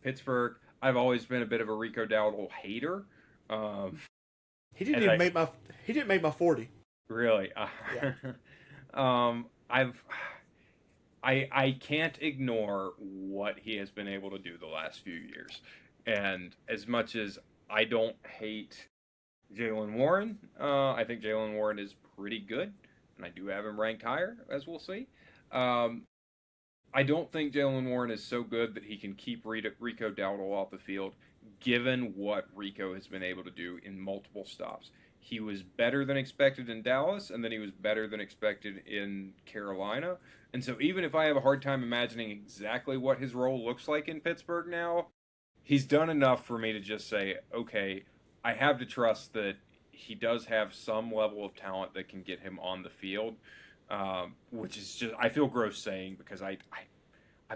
Pittsburgh. I've always been a bit of a Rico Dowdle hater. He didn't and even I- make my he didn't make my 40. Really, Yeah. I've I can't ignore what he has been able to do the last few years, and as much as I don't hate Jalen Warren, I think Jalen Warren is pretty good, and I do have him ranked higher, as we'll see. Um, I don't think Jalen Warren is so good that he can keep Rico Dowdle off the field, given what Rico has been able to do in multiple stops. He was better than expected in Dallas, and then he was better than expected in Carolina. And so, even if I have a hard time imagining exactly what his role looks like in Pittsburgh now, he's done enough for me to just say, okay, I have to trust that he does have some level of talent that can get him on the field, which is just I feel gross saying because I've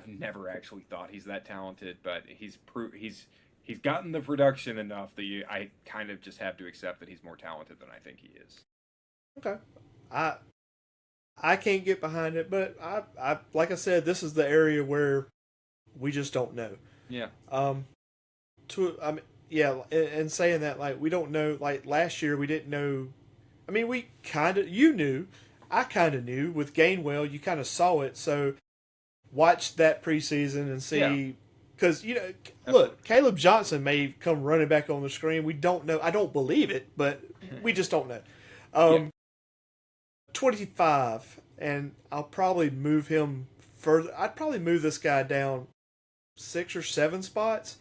never actually thought he's that talented, but he's gotten the production enough that I kind of just have to accept that he's more talented than I think he is. Okay. I can't get behind it, but I like I said, this is the area where we just don't know. Yeah. I mean, yeah, and saying that, like, we don't know, like, last year we didn't know. I mean, we kind of, you knew, I kind of knew with Gainwell, you kind of saw it. So watch that preseason and see, because, you know, look, Caleb Johnson may come running back on the screen. We don't know. I don't believe it, but we just don't know. 25, and I'll probably move him further. I'd probably move this guy down 6 or 7 spots.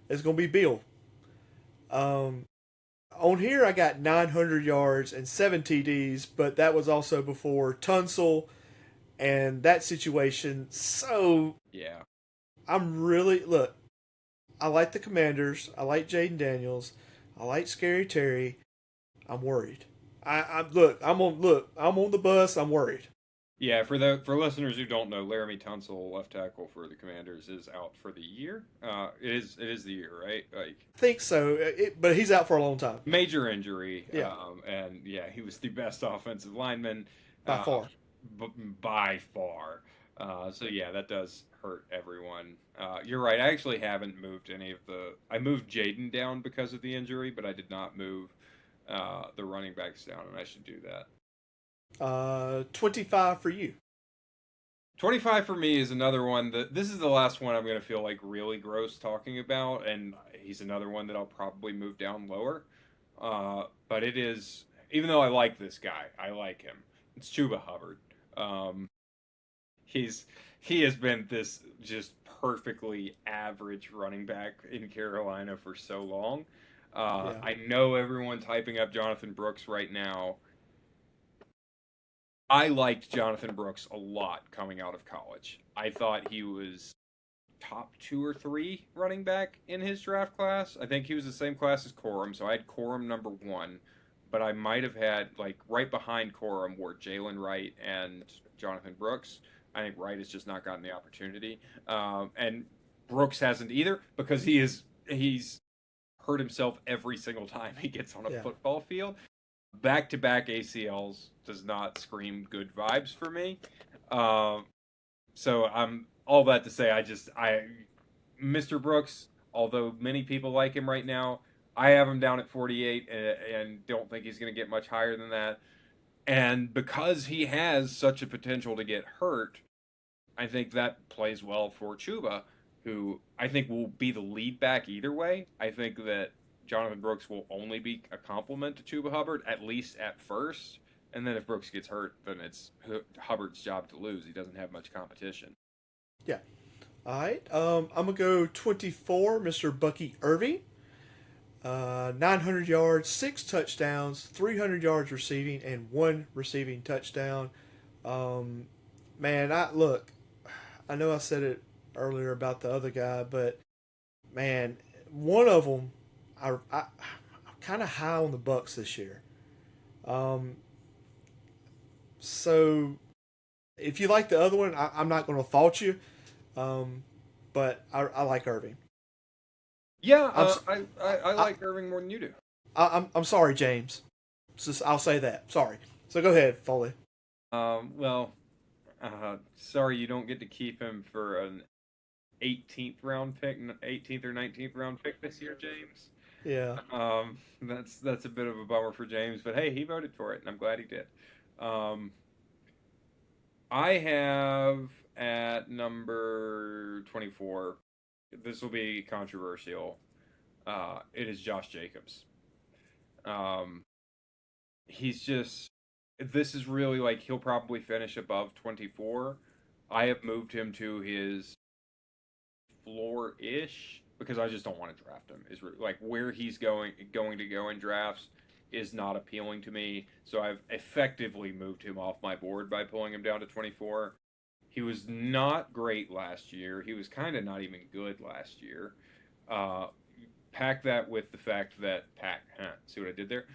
It's going to be Beal. On here, I got 900 yards and 7 TDs, but that was also before Tunsil and that situation. So, Yeah. look, I like the Commanders. I like Jaden Daniels. I like Scary Terry. I'm worried. I'm on the bus. I'm worried. Yeah, for listeners who don't know, Laramie Tunsil, left tackle for the Commanders, is out for the year. It is the year, right? Like I think so, but he's out for a long time. major injury. Yeah. And yeah, he was the best offensive lineman By far. by far. So yeah, that does hurt everyone. You're right. I actually haven't moved any of the. I moved Jaden down because of the injury, but I did not move the running backs down, and I should do that. 25 for you. 25 for me is another one that this is the last one I'm going to feel like really gross talking about, and he's another one that I'll probably move down lower. But it is, even though I like this guy, I like him. It's Chuba Hubbard. He has been this just perfectly average running back in Carolina for so long. Yeah. I know everyone's hyping up Jonathan Brooks right now. I liked Jonathan Brooks a lot coming out of college. I thought he was top 2 or 3 running back in his draft class. I think he was the same class as Corum, so I had Corum number 1, but I might have had, like, right behind Corum were Jalen Wright and Jonathan Brooks. I think Wright has just not gotten the opportunity. And Brooks hasn't either because he's hurt himself every single time he gets on a football field. Back-to-back ACLs does not scream good vibes for me. So I'm all that to say, Mr. Brooks, although many people like him right now, I have him down at 48 and don't think he's going to get much higher than that. And because he has such a potential to get hurt, I think that plays well for Chuba, who I think will be the lead back either way. I think that Jonathan Brooks will only be a compliment to Chuba Hubbard, at least at first. And then if Brooks gets hurt, then it's Hubbard's job to lose. He doesn't have much competition. Yeah. All right. I'm going to go 24, Mr. Bucky Irving. 900 yards, 6 touchdowns, 300 yards receiving, and 1 receiving touchdown. Man, I know I said it earlier about the other guy, but man, one of them, I'm kind of high on the Bucks this year. So if you like the other one, I'm not going to fault you. But I like Irving. Yeah, I like Irving more than you do. I'm sorry, James. I'll say that. Sorry. So go ahead, Foley. Well, sorry you don't get to keep him for an 18th round pick, 18th or 19th round pick this year, James. Yeah. That's a bit of a bummer for James, but hey, he voted for it, and I'm glad he did. I have at number 24. This will be controversial. It is Josh Jacobs. He's just. This is really like he'll probably finish above 24. I have moved him to his floor-ish because I just don't want to draft him. Is like where he's going to go in drafts is not appealing to me. So I've effectively moved him off my board by pulling him down to 24. He was not great last year. He was kind of not even good last year. Pack that with the fact that see what I did there?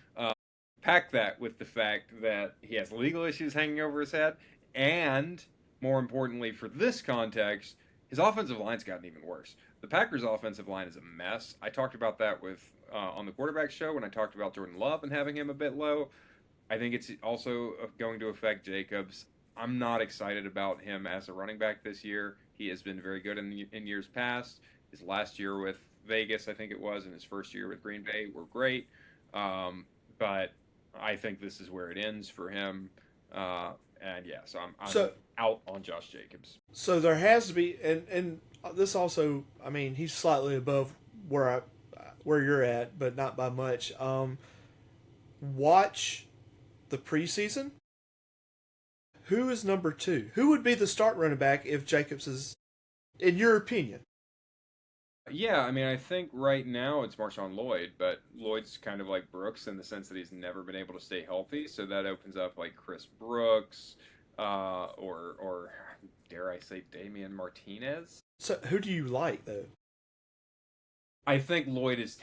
Pack that with the fact that he has legal issues hanging over his head, and more importantly for this context, his offensive line's gotten even worse. The Packers' offensive line is a mess. I talked about that with on the quarterback show when I talked about Jordan Love and having him a bit low. I think it's also going to affect Jacobs. I'm not excited about him as a running back this year. He has been very good in years past. His last year with Vegas, I think it was, and his first year with Green Bay were great. But I think this is where it ends for him. And yeah, so I'm out on Josh Jacobs. So there has to be, and this also, I mean, he's slightly above where you're at, but not by much. Watch the preseason. Who is number 2? Who would be the start running back if Jacobs is, in your opinion? Yeah, I mean, I think right now it's Marshawn Lloyd, but Lloyd's kind of like Brooks in the sense that he's never been able to stay healthy, so that opens up like Chris Brooks, or dare I say Damian Martinez. So who do you like though? I think Lloyd is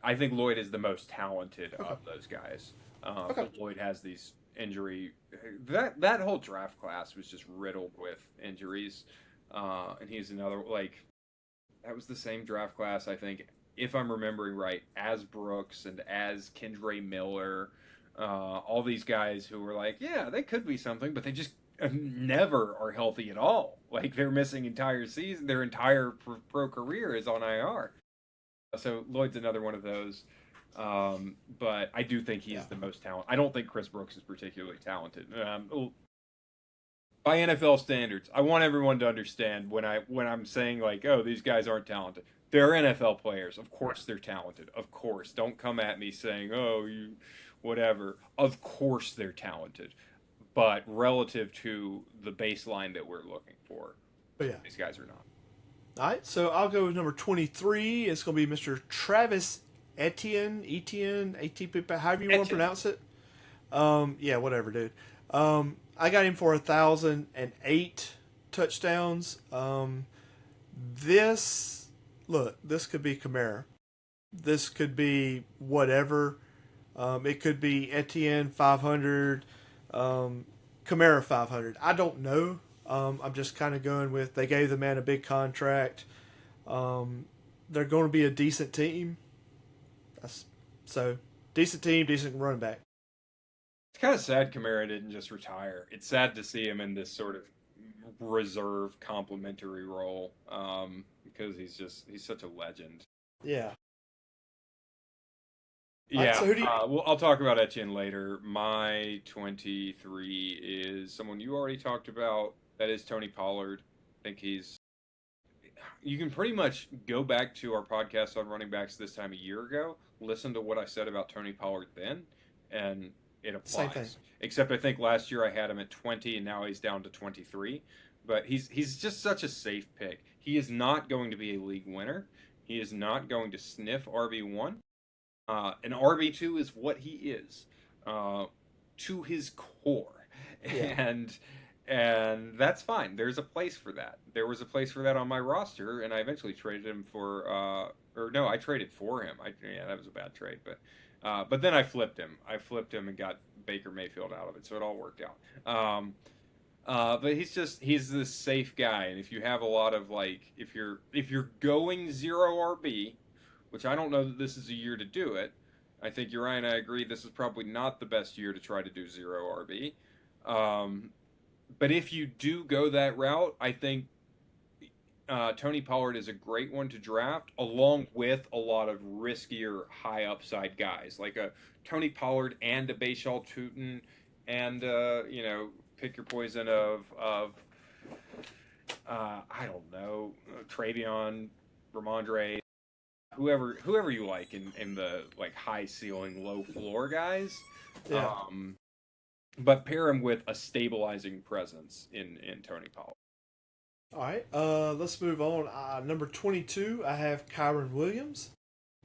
I think Lloyd is the most talented of those guys. But Lloyd has these injury. That whole draft class was just riddled with injuries, and he's another like. That was the same draft class, I think, if I'm remembering right, as Brooks and as Kendre Miller, all these guys who were like, yeah, they could be something, but they just never are healthy at all. Like, they're missing entire season. Their entire pro career is on IR. So Lloyd's another one of those. But I do think he's the most talented. I don't think Chris Brooks is particularly talented. By NFL standards, I want everyone to understand when I'm saying like, oh, these guys aren't talented. They're NFL players. Of course they're talented. Of course. Don't come at me saying, oh, you whatever. Of course they're talented. But relative to the baseline that we're looking for, these guys are not. All right, so I'll go with number 23. It's going to be Mr. Travis Etienne, however you want to pronounce it. Yeah, whatever, dude. I got him for 1,008 touchdowns. This could be Kamara. This could be whatever. It could be Etienne 500, Kamara 500. I don't know. I'm just kind of going with they gave the man a big contract. They're going to be a decent team. Decent team, decent running back. It's kind of sad Kamara didn't just retire. It's sad to see him in this sort of reserve complimentary role because he's such a legend. Yeah. Yeah. So well, I'll talk about Etienne later. My 23 is someone you already talked about. That is Tony Pollard. I think you can pretty much go back to our podcast on running backs this time a year ago, listen to what I said about Tony Pollard then, and it applies. Same thing. Except I think last year I had him at 20 and now he's down to 23. But he's just such a safe pick. He is not going to be a league winner. He is not going to sniff RB1. An RB2 is what he is to his core. Yeah. And that's fine. There's a place for that. There was a place for that on my roster, and I eventually traded him I traded for him. That was a bad trade, but then I flipped him. And got Baker Mayfield out of it, so it all worked out. But he's this safe guy, and if you have a lot of if you're going 0 RB, which I don't know that this is a year to do it, I think Uriah and I agree this is probably not the best year to try to do zero RB. Um, but if you do go that route, I think Tony Pollard is a great one to draft, along with a lot of riskier, high upside guys like a Tony Pollard and a Bashal Tutin, and pick your poison of I don't know, Travion, Ramondre, whoever you like in the like high ceiling, low floor guys. Yeah. But pair him with a stabilizing presence in Tony Pollard. All right. Let's move on. Number 22, I have Kyron Williams,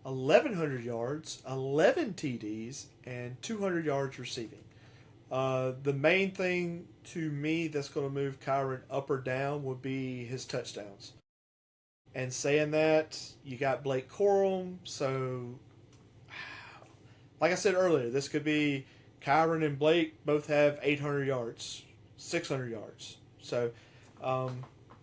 1,100 yards, 11 TDs, and 200 yards receiving. The main thing to me that's going to move Kyron up or down would be his touchdowns. And saying that, you got Blake Corum, so like I said earlier, this could be Kyron and Blake both have 800 yards, 600 yards. So,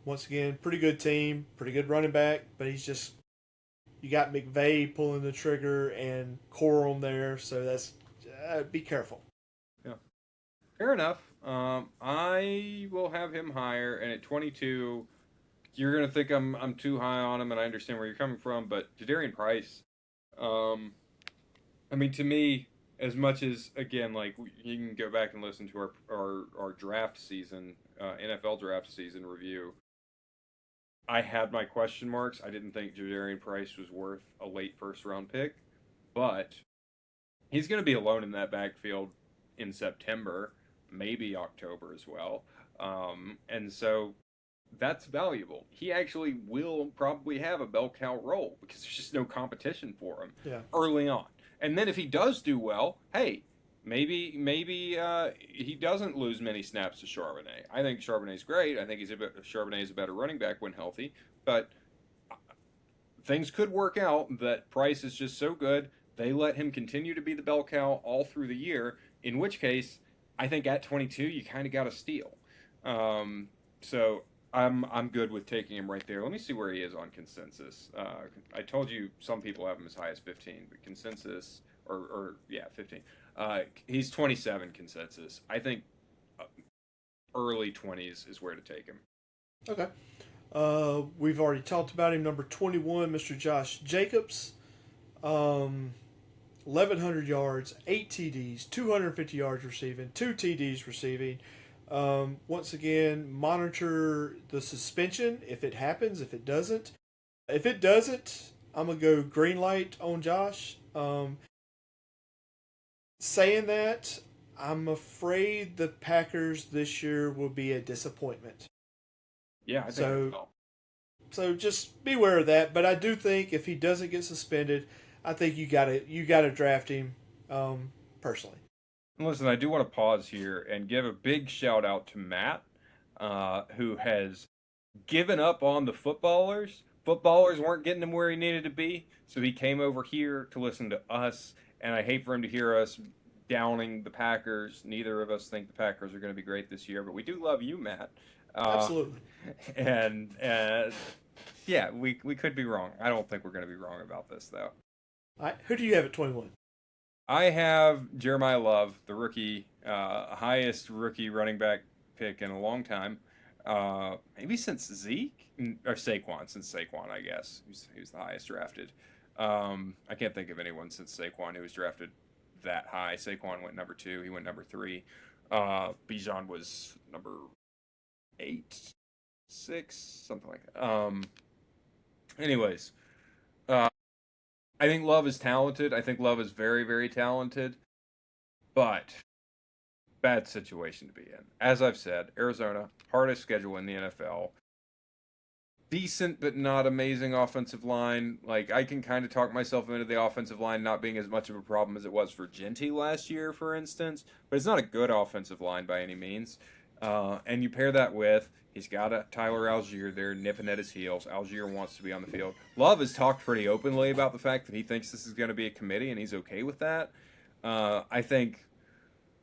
once again, pretty good team, pretty good running back, but you got McVay pulling the trigger and Corum there, so that's be careful. Yeah, fair enough. I will have him higher, and at 22, you're gonna think I'm too high on him, and I understand where you're coming from. But Jadarian Price, I mean, to me, as much as again, like you can go back and listen to our draft season, NFL draft season review. I had my question marks. I didn't think Jadarian Price was worth a late first round pick, but he's going to be alone in that backfield in September, maybe October as well. And so that's valuable. He actually will probably have a bell cow role because there's just no competition for him early on. And then if he does do well, hey, maybe he doesn't lose many snaps to Charbonnet. I think Charbonnet's great. I think Charbonnet is a better running back when healthy. But things could work out that Price is just so good, they let him continue to be the bell cow all through the year, in which case I think at 22 you kind of got to steal. So I'm good with taking him right there. Let me see where he is on consensus. I told you some people have him as high as 15, but consensus, or 15. He's 27 consensus. I think early 20s is where to take him. Okay. We've already talked about him. Number 21, Mr. Josh Jacobs. 1,100 yards, 8 TDs, 250 yards receiving, 2 TDs receiving. Once again, monitor the suspension if it happens, if it doesn't. If it doesn't, I'm going to go green light on Josh. Saying that, I'm afraid the Packers this year will be a disappointment. Yeah, I think so. So just beware of that. But I do think if he doesn't get suspended, I think you gotta draft him personally. Listen, I do want to pause here and give a big shout out to Matt, who has given up on the footballers. Footballers weren't getting him where he needed to be, so he came over here to listen to us. And I hate for him to hear us downing the Packers. Neither of us think the Packers are going to be great this year, but we do love you, Matt. Absolutely. And yeah, we could be wrong. I don't think we're going to be wrong about this, though. All right, who do you have at 21? I have Jeremiah Love, the rookie, highest rookie running back pick in a long time. Maybe since Zeke or Saquon, I guess he was the highest drafted. I can't think of anyone since Saquon who was drafted that high. Saquon went number 2. He went number 3. Bijan was number 8, 6, something like that. Anyways, I think Love is talented. I think Love is very, very talented. But bad situation to be in. As I've said, Arizona, hardest schedule in the NFL. Decent but not amazing offensive line. Like, I can kind of talk myself into the offensive line not being as much of a problem as it was for Genty last year, for instance. But it's not a good offensive line by any means. And you pair that with, he's got a Tyler Algier there nipping at his heels. Algier wants to be on the field. Love has talked pretty openly about the fact that he thinks this is going to be a committee, and he's okay with that. I think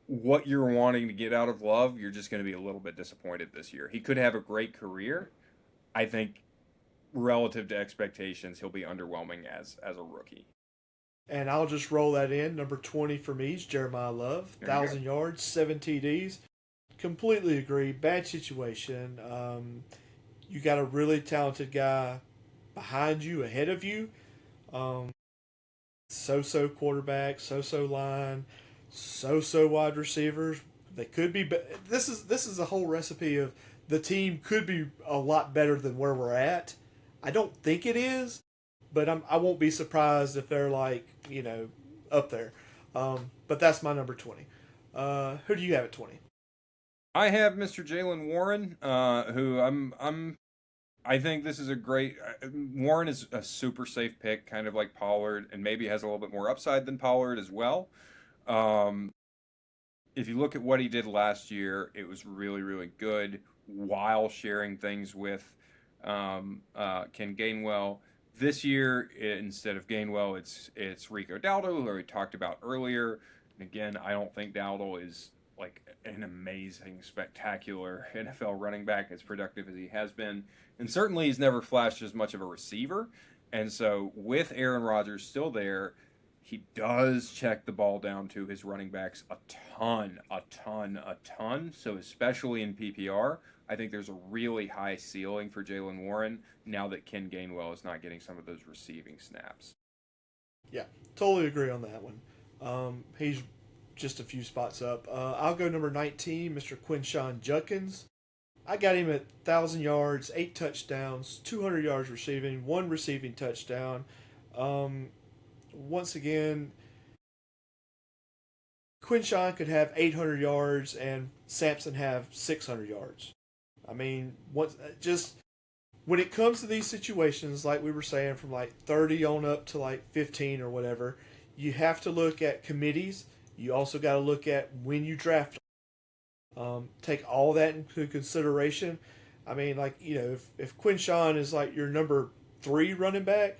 what you're wanting to get out of Love, you're just going to be a little bit disappointed this year. He could have a great career. I think relative to expectations, he'll be underwhelming as a rookie. And I'll just roll that in. Number 20 for me is Jeremiah Love. There you go. 1,000 yards, 7 TDs. Completely agree. Bad situation. You got a really talented guy behind you, ahead of you. So-so quarterback, so-so line, so-so wide receivers. They could be. This is a whole recipe of the team could be a lot better than where we're at. I don't think it is, but I won't be surprised if they're like up there. But that's my number 20. Who do you have at 20? I have Mr. Jalen Warren, who I think this is a great. Warren is a super safe pick, kind of like Pollard, and maybe has a little bit more upside than Pollard as well. If you look at what he did last year, it was really, really good while sharing things with Ken Gainwell. This year, instead of Gainwell, it's Rico Dowdle, who we talked about earlier. And again, I don't think Dowdle is like an amazing, spectacular NFL running back, as productive as he has been. And certainly he's never flashed as much of a receiver. And so with Aaron Rodgers still there, he does check the ball down to his running backs a ton. So especially in PPR, I think there's a really high ceiling for Jalen Warren now that Ken Gainwell is not getting some of those receiving snaps. Yeah, totally agree on that one. He's just a few spots up. I'll go number 19, Mr. Quinshawn Judkins. I got him at 1,000 yards, 8 touchdowns, 200 yards receiving, 1 receiving touchdown. Once again, Quinshawn could have 800 yards and Sampson have 600 yards. I mean, when it comes to these situations, like we were saying, from like 30 on up to like 15 or whatever, you have to look at committees. You also got to look at when you draft. Take all that into consideration. I mean, like, if Quinshawn is like your number 3 running back,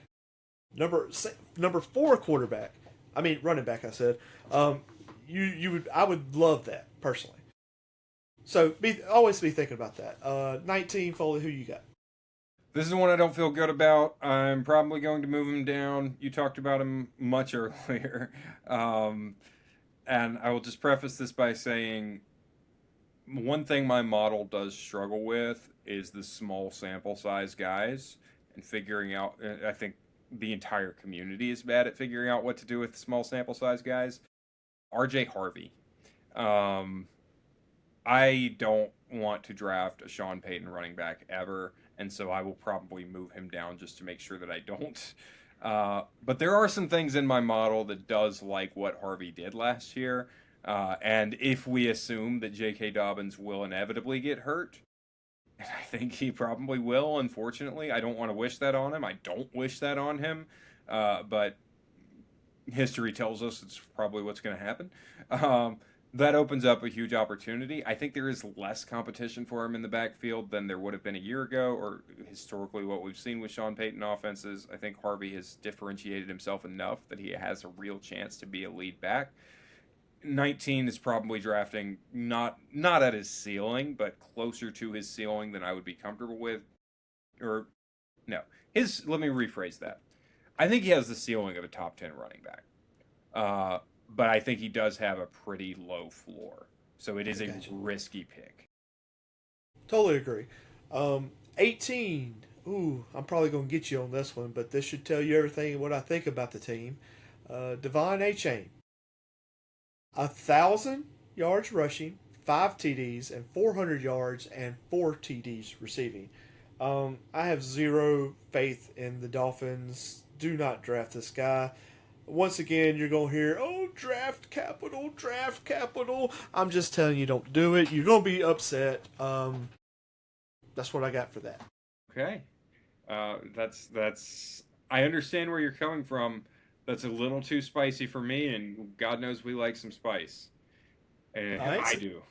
number 4 quarterback, running back, I said, I would love that personally. So always be thinking about that. 19, Foley, who you got? This is one I don't feel good about. I'm probably going to move him down. You talked about him much earlier. And I will just preface this by saying one thing my model does struggle with is the small sample size guys and figuring out. I think the entire community is bad at figuring out what to do with small sample size guys. RJ Harvey. I don't want to draft a Sean Payton running back ever, and so I will probably move him down just to make sure that I don't. But there are some things in my model that does like what Harvey did last year. And if we assume that J.K. Dobbins will inevitably get hurt, and I think he probably will, unfortunately. I don't want to wish that on him. I don't wish that on him. But history tells us it's probably what's going to happen. That opens up a huge opportunity. I think there is less competition for him in the backfield than there would have been a year ago, or historically what we've seen with Sean Payton offenses. I think Harvey has differentiated himself enough that he has a real chance to be a lead back. 19 is probably drafting not at his ceiling, but closer to his ceiling than I would be comfortable with. Or, no. Let me rephrase that. I think he has the ceiling of a top 10 running back. But I think he does have a pretty low floor. So it is a risky pick. Totally agree. 18. Ooh, I'm probably going to get you on this one, but this should tell you everything what I think about the team. Devon Achane. 1,000 yards rushing, 5 TDs, and 400 yards and 4 TDs receiving. I have zero faith in the Dolphins. Do not draft this guy. Once again, you're going to hear, oh, draft capital, draft capital. I'm just telling you, don't do it. You're going to be upset. That's what I got for that. Okay. That's. I understand where you're coming from. That's a little too spicy for me, and God knows we like some spice. And I do.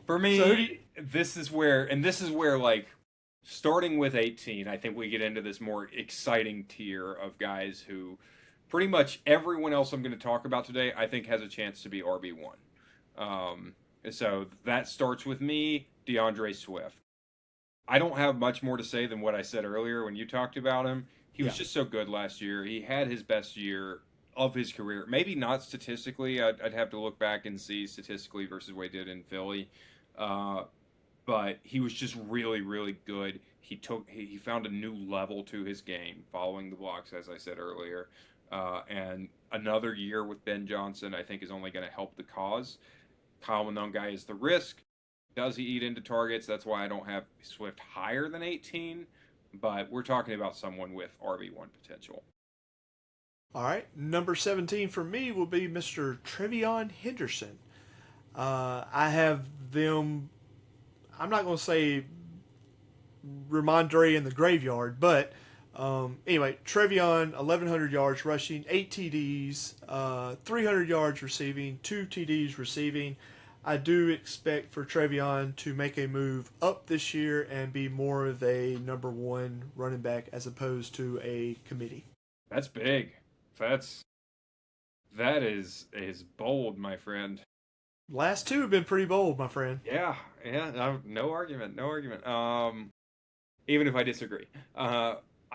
For me, this is where, like, starting with 18, I think we get into this more exciting tier of guys who pretty much everyone else I'm going to talk about today, I think has a chance to be RB1. So that starts with me, DeAndre Swift. I don't have much more to say than what I said earlier when you talked about him. He was Yeah. just so good last year. He had his best year of his career. Maybe not statistically. I'd have to look back and see statistically versus what he did in Philly. Uh, but he was just really, really good. He found a new level to his game following the blocks, as I said earlier. And another year with Ben Johnson, I think, is only going to help the cause. Kyle Monangai is the risk. Does he eat into targets? That's why I don't have Swift higher than 18. But we're talking about someone with RB1 potential. All right. Number 17 for me will be Mr. Trevion Henderson. I have them, I'm not going to say Ramondre in the graveyard, but anyway, Trevion, 1,100 yards rushing, 8 TDs, 300 yards receiving, 2 TDs receiving. I do expect for Trevion to make a move up this year and be more of a number one running back as opposed to a committee. That's big. That is bold, my friend. Last two have been pretty bold, my friend. Yeah, no argument, no argument. Even if I disagree,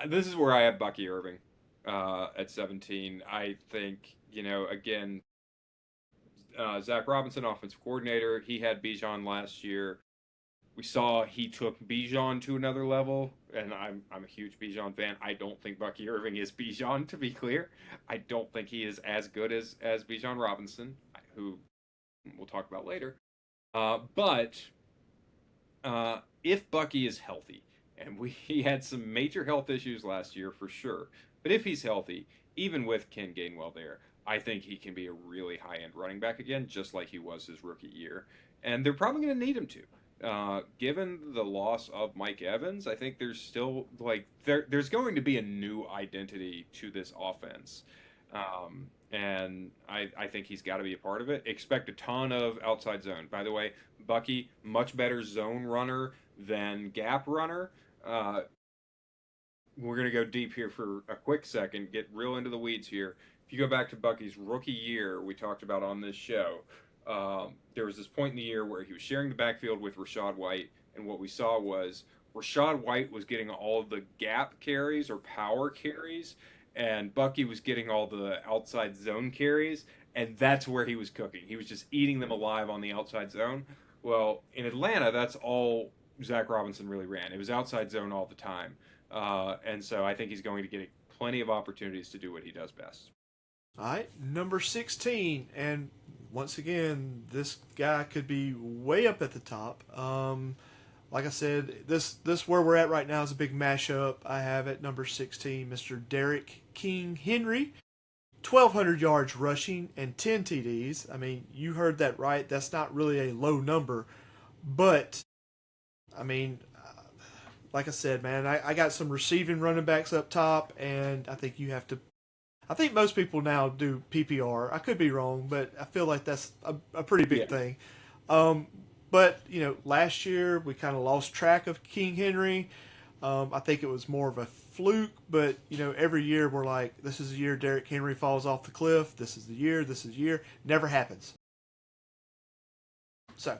this is where I have Bucky Irving at 17. I think again, Zach Robinson, offensive coordinator. He had Bijan last year. We saw he took Bijan to another level, and I'm a huge Bijan fan. I don't think Bucky Irving is Bijan, to be clear. I don't think he is as good as Bijan Robinson, who we'll talk about later. But if Bucky is healthy, and he had some major health issues last year for sure, but if he's healthy, even with Ken Gainwell there, I think he can be a really high-end running back again, just like he was his rookie year. And they're probably going to need him to. Given the loss of Mike Evans, I think there's still there's going to be a new identity to this offense. And I think he's got to be a part of it. Expect a ton of outside zone. By the way, Bucky, much better zone runner than gap runner. We're going to go deep here for a quick second, get real into the weeds here. If you go back to Bucky's rookie year, we talked about on this show, there was this point in the year where he was sharing the backfield with Rachaad White, and what we saw was Rachaad White was getting all of the gap carries or power carries, and Bucky was getting all the outside zone carries, and that's where he was cooking. He was just eating them alive on the outside zone. Well, in Atlanta, that's all Zach Robinson really ran. It was outside zone all the time. And so I think he's going to get plenty of opportunities to do what he does best. All right, number 16, and once again, this guy could be way up at the top. Like I said, this where we're at right now is a big mashup. I have at number 16, Mr. Derrick King Henry, 1,200 yards rushing and 10 TDs. I mean, you heard that right. That's not really a low number, but I mean, like I said, man, I got some receiving running backs up top, and I think you have to. I think most people now do PPR. I could be wrong, but I feel like that's a pretty big thing. But, last year we kind of lost track of King Henry. I think it was more of a fluke, but, every year we're like, this is the year Derrick Henry falls off the cliff. This is the year. Never happens. So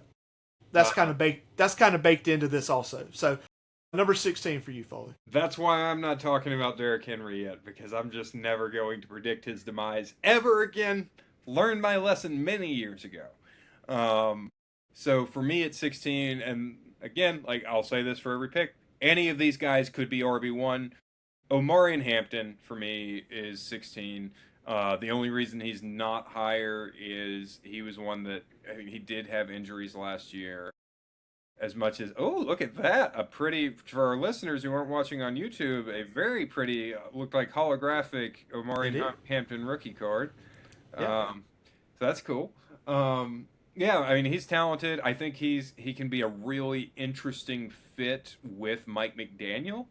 that's kind of baked into this also. So number 16 for you, Foley. That's why I'm not talking about Derrick Henry yet, because I'm just never going to predict his demise ever again. Learned my lesson many years ago. So for me at 16, and again, I'll say this for every pick, any of these guys could be RB1. Omarion Hampton, for me, is 16. The only reason he's not higher is he was one that, he did have injuries last year. As much as, oh, look at that. For our listeners who aren't watching on YouTube, a very pretty, looked like holographic Omarion Hampton rookie card. Yeah. So that's cool. Yeah, I mean, he's talented. I think he can be a really interesting fit with Mike McDaniel.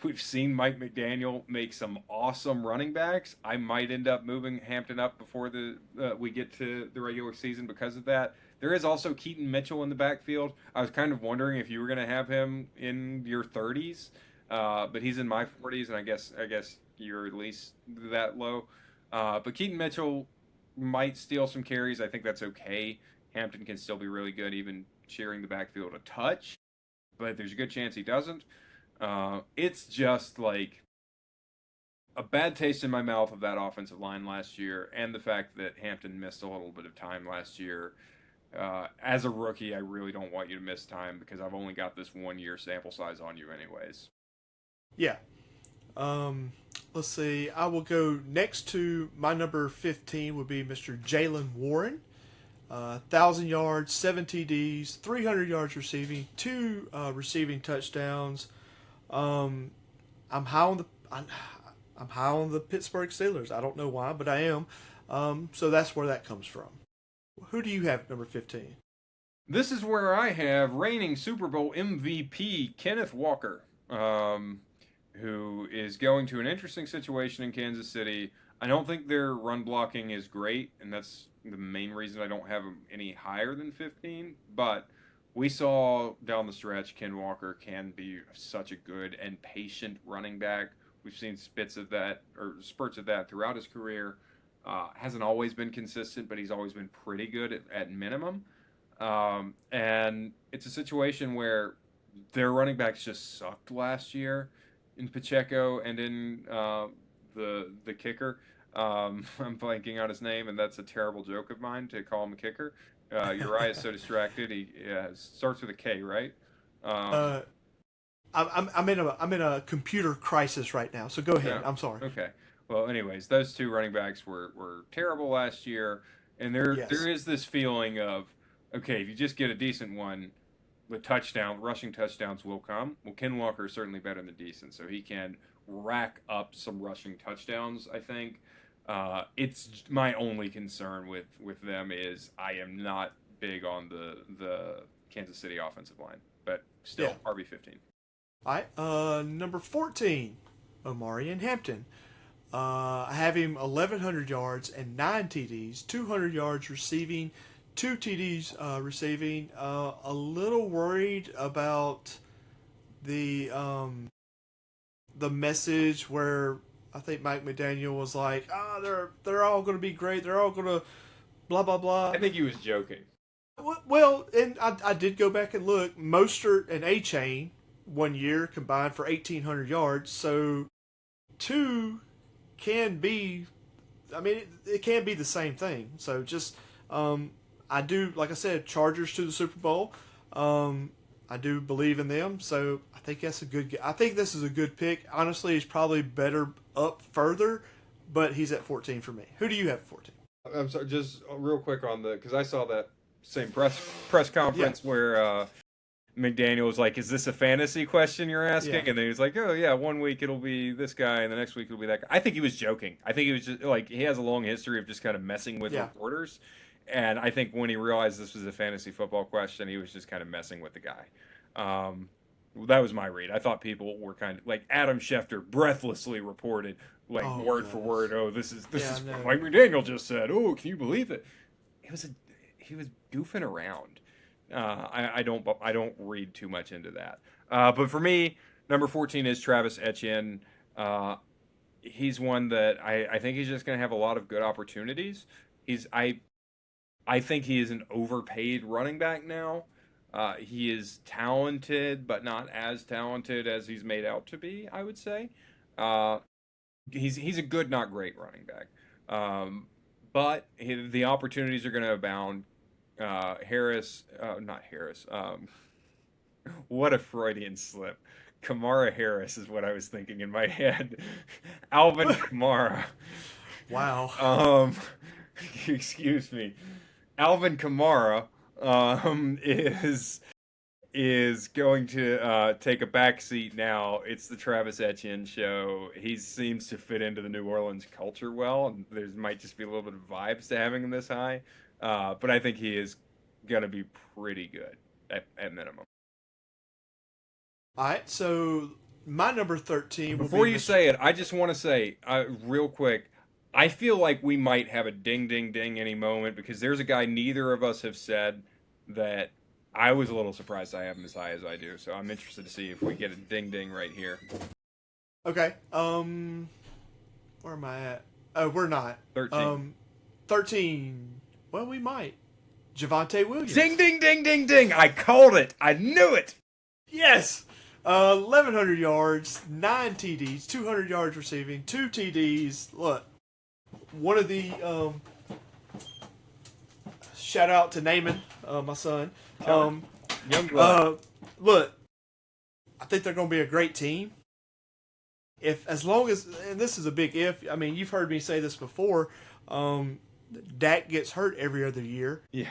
We've seen Mike McDaniel make some awesome running backs. I might end up moving Hampton up before we get to the regular season because of that. There is also Keaton Mitchell in the backfield. I was kind of wondering if you were going to have him in your 30s, but he's in my 40s, and I guess you're at least that low. But Keaton Mitchell might steal some carries. I think that's okay. Hampton can still be really good, even sharing the backfield a touch. but there's a good chance he doesn't. It's just like a bad taste in my mouth of that offensive line last year, and the fact that Hampton missed a little bit of time last year. As a rookie, I really don't want you to miss time because I've only got this 1 year sample size on you anyways. Yeah. Let's see. I will go next to my number 15 would be Mr. Jalen Warren. 1,000 yards, 7 TDs, 300 yards receiving, 2 receiving touchdowns. I'm high on the Pittsburgh Steelers. I don't know why, but I am. So that's where that comes from. Who do you have at number 15? This is where I have reigning Super Bowl MVP Kenneth Walker, who is going to an interesting situation in Kansas City. I don't think their run blocking is great, and that's the main reason I don't have him any higher than 15. But we saw down the stretch Ken Walker can be such a good and patient running back. We've seen spurts of that throughout his career. Hasn't always been consistent, but he's always been pretty good at minimum. And it's a situation where their running backs just sucked last year in Pacheco and in the kicker. I'm blanking on his name, and that's a terrible joke of mine to call him a kicker. Uriah is so distracted. He starts with a K, right? I'm in a computer crisis right now, so go ahead. Yeah. I'm sorry. Okay. Well, anyways, those 2 running backs were terrible last year, and there is this feeling of, okay, if you just get a decent one, the rushing touchdowns will come. Well, Ken Walker is certainly better than decent, so he can rack up some rushing touchdowns, I think. It's my only concern with them is I am not big on the Kansas City offensive line, but still, yeah. RB15. All right, number 14, Omarion Hampton. I have him 1,100 yards and 9 TDs, 200 yards receiving, 2 TDs receiving. A little worried about the message where I think Mike McDaniel was like, they're all going to be great. They're all going to blah, blah, blah. I think he was joking. Well, and I did go back and look. Mostert and A-Chain 1 year combined for 1,800 yards. So 2 can be, I mean, it can be the same thing. So just, I do, like I said, Chargers to the Super Bowl. I do believe in them. So I think that's I think this is a good pick. Honestly, he's probably better up further, but he's at 14 for me. Who do you have at 14? I'm sorry, just real quick on because I saw that same press conference where McDaniel was like, "Is this a fantasy question you're asking?" Yeah. And then he was like, "Oh yeah, 1 week it'll be this guy, and the next week it'll be that guy." I think he was joking. I think he was just like he has a long history of just kind of messing with reporters, and I think when he realized this was a fantasy football question, he was just kind of messing with the guy. That was my read. I thought people were kind of like Adam Schefter breathlessly reported, like word for word. "Oh, this is what Mike McDaniel just said." Oh, can you believe it? He was goofing around. I don't read too much into that. But for me, number 14 is Travis Etienne. He's one that I think he's just going to have a lot of good opportunities. I think he is an overpaid running back now. He is talented, but not as talented as he's made out to be, I would say. He's a good, not great running back. But the opportunities are going to abound. Not Harris. What a Freudian slip. Kamara Harris is what I was thinking in my head. Alvin Kamara. Wow. Excuse me. Alvin Kamara is going to take a back seat now. It's the Travis Etienne show. He seems to fit into the New Orleans culture well, and there might just be a little bit of vibes to having him this high. But I think he is going to be pretty good at minimum. All right, so my number 13. Before you say it, I just want to say real quick, I feel like we might have a ding, ding, ding any moment because there's a guy neither of us have said that I was a little surprised I have him as high as I do. So I'm interested to see if we get a ding, ding right here. Okay. Where am I at? Oh, we're not. 13. 13. Well, we might. Javonte Williams. Ding, ding, ding, ding, ding. I called it. I knew it. Yes. 1,100 yards, 9 TDs, 200 yards receiving, 2 TDs. Look, one of the shout out to Naaman, my son. Young blood. Look, I think they're going to be a great team. If as long as, and this is a big if. I mean, you've heard me say this before. Dak gets hurt every other year. Yeah.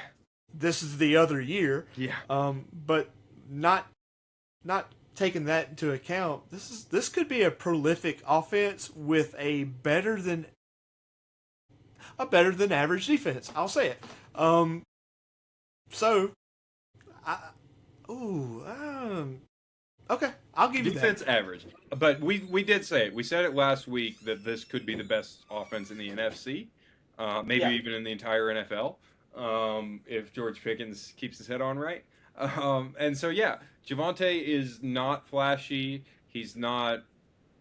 This is the other year. Yeah. But not taking that into account, this could be a prolific offense with a better than average defense. I'll say it. So, okay, I'll give you that. Defense average. But we did say it. We said it last week that this could be the best offense in the NFC, maybe Yeah. even in the entire NFL, if George Pickens keeps his head on right. And so, yeah, Javonte is not flashy. He's not.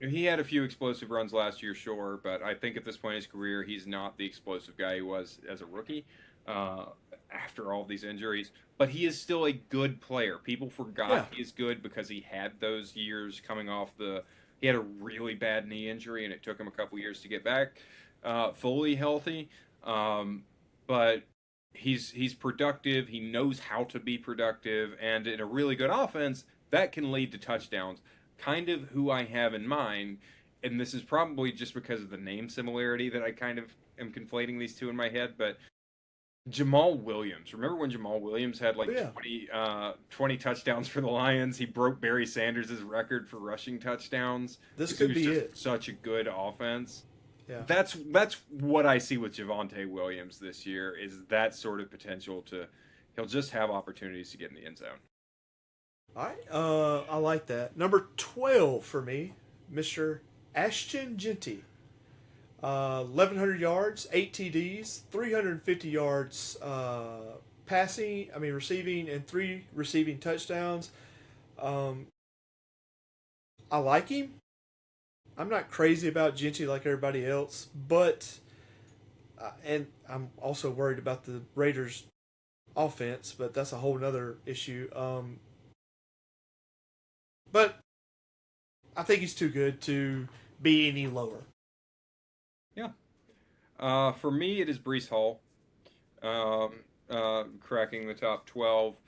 He had a few explosive runs last year, sure, but I think at this point in his career, he's not the explosive guy he was as a rookie after all these injuries. But he is still a good player. People forgot he is good because he had those years coming off the. He had a really bad knee injury, and it took him a couple years to get back fully healthy. But he's productive. He knows how to be productive, and in a really good offense, that can lead to touchdowns. Kind of who I have in mind, and this is probably just because of the name similarity that I kind of am conflating these two in my head, but Jamal Williams. Remember when Jamal Williams had like 20 touchdowns for the Lions? He broke Barry Sanders' record for rushing touchdowns. This could be it. Such a good offense. Yeah. That's what I see with Javonte Williams this year, is that sort of potential he'll just have opportunities to get in the end zone. All right, I like that. Number 12 for me, Mr. Ashton Jeanty. 1,100 yards, 8 TDs, 350 yards receiving, and 3 receiving touchdowns. I like him. I'm not crazy about Jeanty like everybody else, but and I'm also worried about the Raiders' offense, but that's a whole nother issue. But I think he's too good to be any lower. Yeah. For me, it is Breece Hall, cracking the top 12.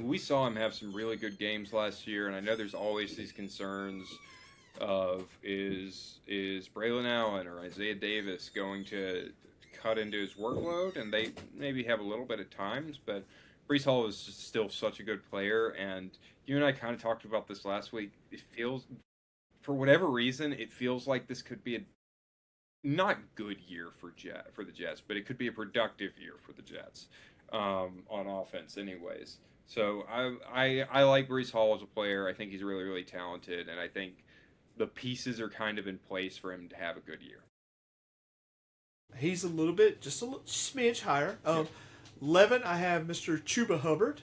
We saw him have some really good games last year, and I know there's always these concerns of is Braylon Allen or Isaiah Davis going to cut into his workload, and they maybe have a little bit at times, but Breece Hall is still such a good player, and you and I kind of talked about this last week. It feels, for whatever reason, it feels like this could be a not good year for the Jets, but it could be a productive year for the Jets on offense, anyways. So I like Breece Hall as a player. I think he's really, really talented, and I think the pieces are kind of in place for him to have a good year. He's just a little smidge higher. 11, I have Mr. Chuba Hubbard.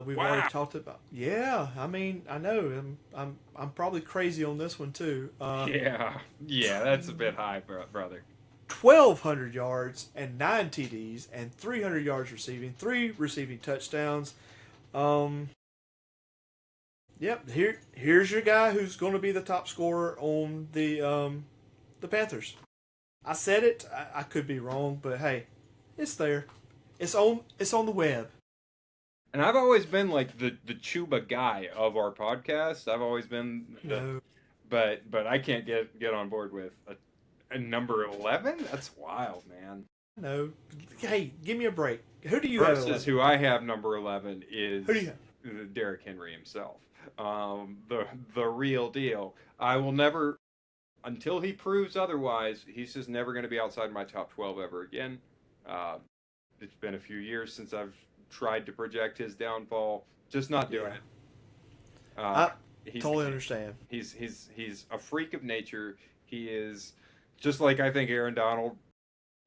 We've already talked about. Yeah, I mean, I know I'm probably crazy on this one too. Yeah, that's a bit high, brother. 1,200 yards and 9 TDs and 300 yards receiving, 3 receiving touchdowns. Yep, here's your guy who's going to be the top scorer on the Panthers. I said it. I could be wrong, but hey, it's there. It's on the web. And I've always been like the Chuba guy of our podcast. I've always been but I can't get on board with a number 11. That's wild, man. No, hey, give me a break. Who do you have? Versus who I have number 11 is Who do you have? Derrick Henry himself. The real deal. I will never, until he proves otherwise, he's just never going to be outside my top 12 ever again. It's been a few years since I've tried to project his downfall. Just not doing it. I totally understand. He's a freak of nature. He is just like, I think Aaron Donald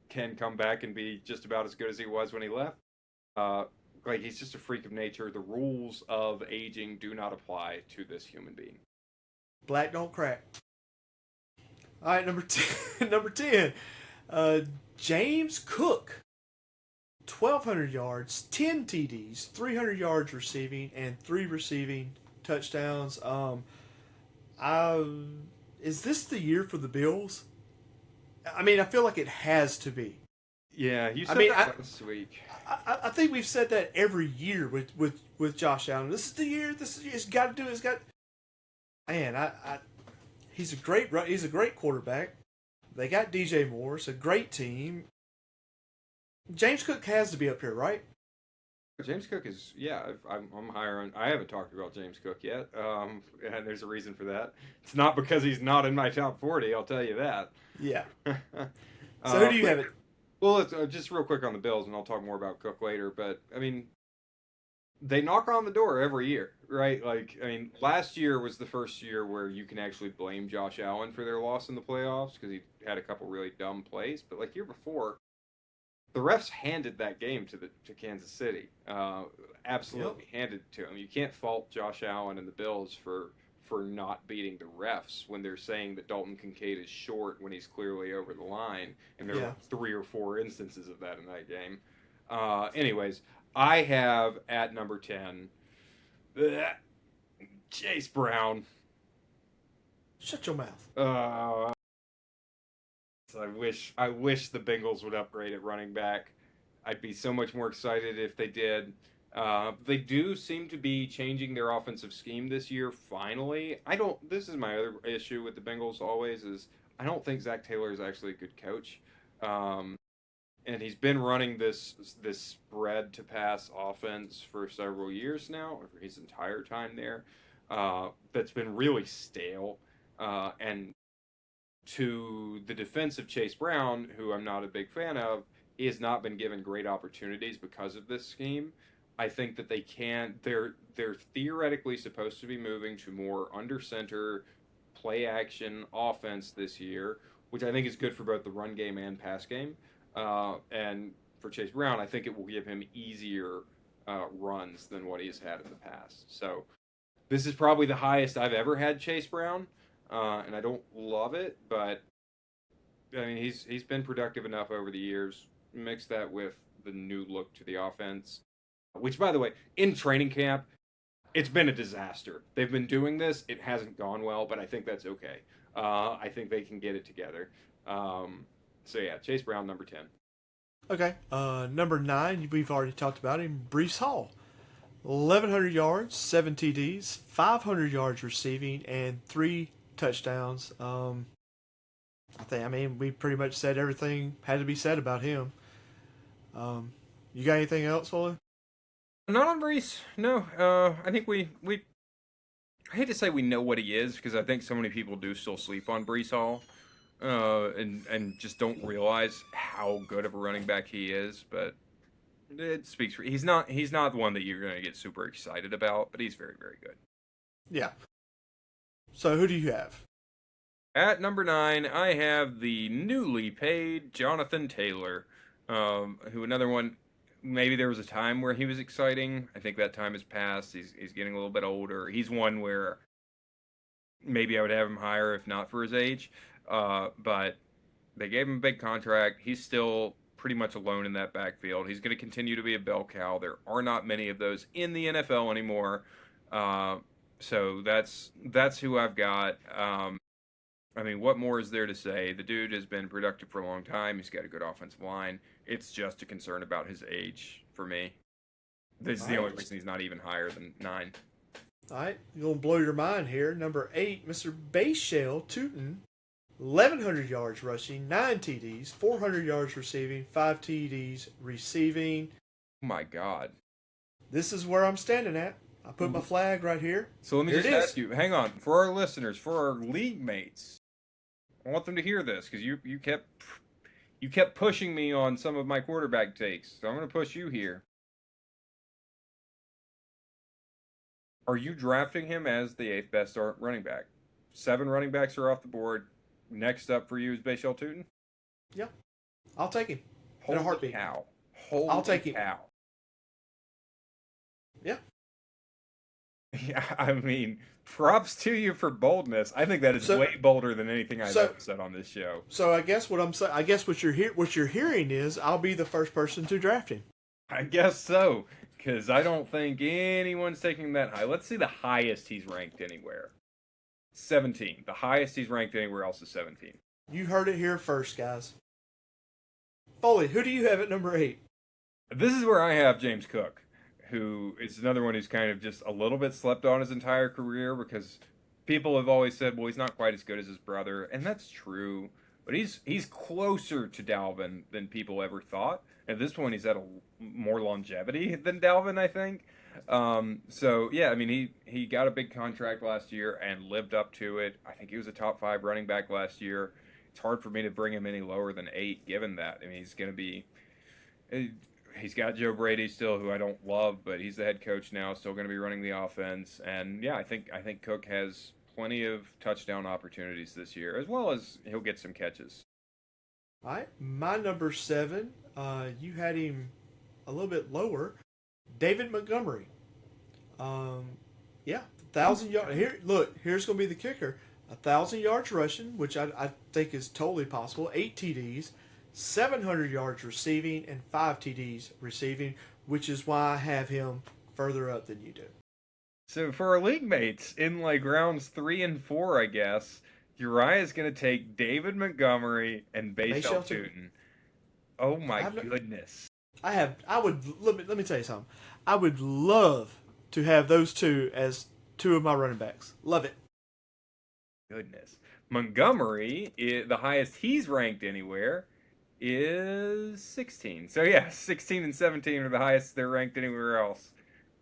can come back and be just about as good as he was when he left. Like, he's just a freak of nature. The rules of aging do not apply to this human being. Black don't crack. All right, number 10, James Cook. 1,200 yards, 10 TDs, 300 yards receiving, and 3 receiving touchdowns. I, is this the year for the Bills? I mean, I feel like it has to be. Yeah, you said mean, that last week. I think we've said that every year with Josh Allen. This is the year. This is it's got to do. It's got. Man, he's a great quarterback. They got DJ Moore. It's a great team. James Cook has to be up here, right? James Cook is, yeah, I'm higher on. I haven't talked about James Cook yet, and there's a reason for that. It's not because he's not in my top 40. I'll tell you that. Yeah. So who do you have it? Well, let's, just real quick on the Bills, and I'll talk more about Cook later. But I mean, they knock on the door every year, right? Like, I mean, last year was the first year where you can actually blame Josh Allen for their loss in the playoffs because he had a couple really dumb plays. But like year before, the refs handed that game to Kansas City. Absolutely handed it to them. You can't fault Josh Allen and the Bills for not beating the refs when they're saying that Dalton Kincaid is short when he's clearly over the line. And there were 3 or 4 instances of that in that game. Anyways, I have at number 10, Chase Brown. Shut your mouth. I wish the Bengals would upgrade at running back. I'd be so much more excited if they did. They do seem to be changing their offensive scheme this year. Finally, this is my other issue with the Bengals always is I don't think Zach Taylor is actually a good coach. And he's been running this spread to pass offense for several years now, for his entire time there. That's been really stale. And to the defense of Chase Brown, who I'm not a big fan of, he has not been given great opportunities because of this scheme. I think that they're theoretically supposed to be moving to more under center play action offense this year, which I think is good for both the run game and pass game. And for Chase Brown, I think it will give him easier runs than what he's had in the past. So this is probably the highest I've ever had Chase Brown, and I don't love it, but I mean he's been productive enough over the years. Mix that with the new look to the offense, which, by the way, in training camp, it's been a disaster. They've been doing this. It hasn't gone well, but I think that's okay. I think they can get it together. So, yeah, Chase Brown, number 10. Okay. Number 9, we've already talked about him, Breece Hall. 1,100 yards, 7 TDs, 500 yards receiving, and 3 touchdowns. I mean, we pretty much said everything had to be said about him. You got anything else, Foley? Not on Breece. No. I think we I hate to say we know what he is because I think so many people do still sleep on Breece Hall, and just don't realize how good of a running back he is. But it speaks for he's not the one that you're going to get super excited about, but he's very, very good. Yeah. So who do you have? At number 9, I have the newly paid Jonathan Taylor, who another one. Maybe there was a time where he was exciting. I think that time has passed. He's getting a little bit older. He's one where maybe I would have him higher if not for his age. But they gave him a big contract. He's still pretty much alone in that backfield. He's going to continue to be a bell cow. There are not many of those in the NFL anymore. So that's who I've got. I mean, what more is there to say? The dude has been productive for a long time. He's got a good offensive line. It's just a concern about his age for me. This is the only reason he's not even higher than 9. All right, you're going to blow your mind here. Number 8, Mr. Bayshell Tootin. 1,100 yards rushing, 9 TDs, 400 yards receiving, 5 TDs receiving. Oh, my God. This is where I'm standing at. I put my flag right here. So let me just ask you, hang on, for our listeners, for our league mates, I want them to hear this because you kept pushing me on some of my quarterback takes. So I'm going to push you here. Are you drafting him as the 8th best running back? 7 running backs are off the board. Next up for you is Bayshell Tootin? Yeah. I'll take him. Holy in a heartbeat. Cow. I'll take him. Cow. Yeah. Yeah, I mean, props to you for boldness. I think that is way bolder than anything I've ever said on this show. So I guess what I'm saying, what you're hearing is I'll be the first person to draft him. I guess so, because I don't think anyone's taking that high. Let's see the highest he's ranked anywhere. 17. The highest he's ranked anywhere else is 17. You heard it here first, guys. Foley, who do you have at number 8? This is where I have James Cook, who is another one who's kind of just a little bit slept on his entire career because people have always said, well, he's not quite as good as his brother, and that's true. But he's closer to Dalvin than people ever thought. At this point, he's had more longevity than Dalvin, I think. So yeah, I mean, he got a big contract last year and lived up to it. I think he was a top 5 running back last year. It's hard for me to bring him any lower than 8, given that. I mean, he's going to be. He's got Joe Brady still, who I don't love, but he's the head coach now, still going to be running the offense. And yeah, I think Cook has plenty of touchdown opportunities this year, as well as he'll get some catches. All right, my number 7, you had him a little bit lower. David Montgomery. Yeah, 1,000 yards. Here's going to be the kicker. 1,000 yards rushing, which I think is totally possible. 8 TDs, 700 yards receiving, and 5 TDs receiving, which is why I have him further up than you do. So for our league mates, in like rounds 3 and 4, I guess, Uriah's going to take David Montgomery and Bashal Tutin. Oh my goodness. Let me tell you something. I would love to have those two as 2 of my running backs. Love it. Goodness. Montgomery, the highest he's ranked anywhere, is 16. So yeah, 16 and 17 are the highest they're ranked anywhere else.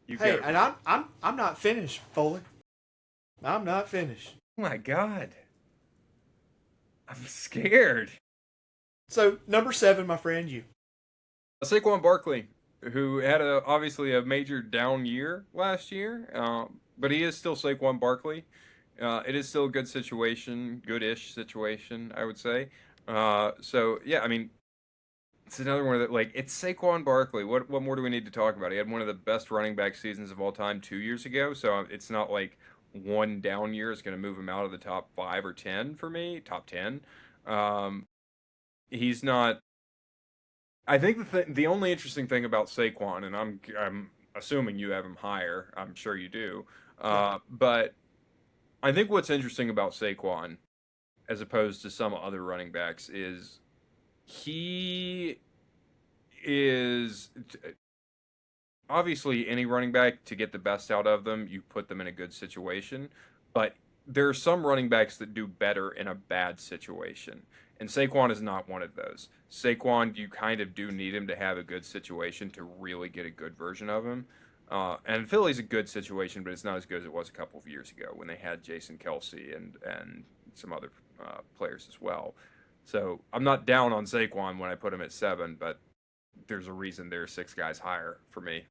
And I'm not finished, Foley. I'm not finished. Oh my God. I'm scared. So number 7, my friend, you. Saquon Barkley, who had obviously a major down year last year, but he is still Saquon Barkley. It is still a good situation, good-ish situation, I would say. So yeah, I mean, it's another one that it's Saquon Barkley. What more do we need to talk about? He had one of the best running back seasons of all time 2 years ago. So it's not like one down year is going to move him out of the top 5 or 10 for me, top 10. He's not. I think the only interesting thing about Saquon, and I'm assuming you have him higher. I'm sure you do. But I think what's interesting about Saquon, as opposed to some other running backs, is he is obviously any running back, to get the best out of them, you put them in a good situation. But there are some running backs that do better in a bad situation. And Saquon is not one of those. Saquon, you kind of do need him to have a good situation to really get a good version of him. And Philly's a good situation, but it's not as good as it was a couple of years ago when they had Jason Kelce and some other players as well. So I'm not down on Saquon when I put him at 7, but there's a reason there's 6 guys higher for me.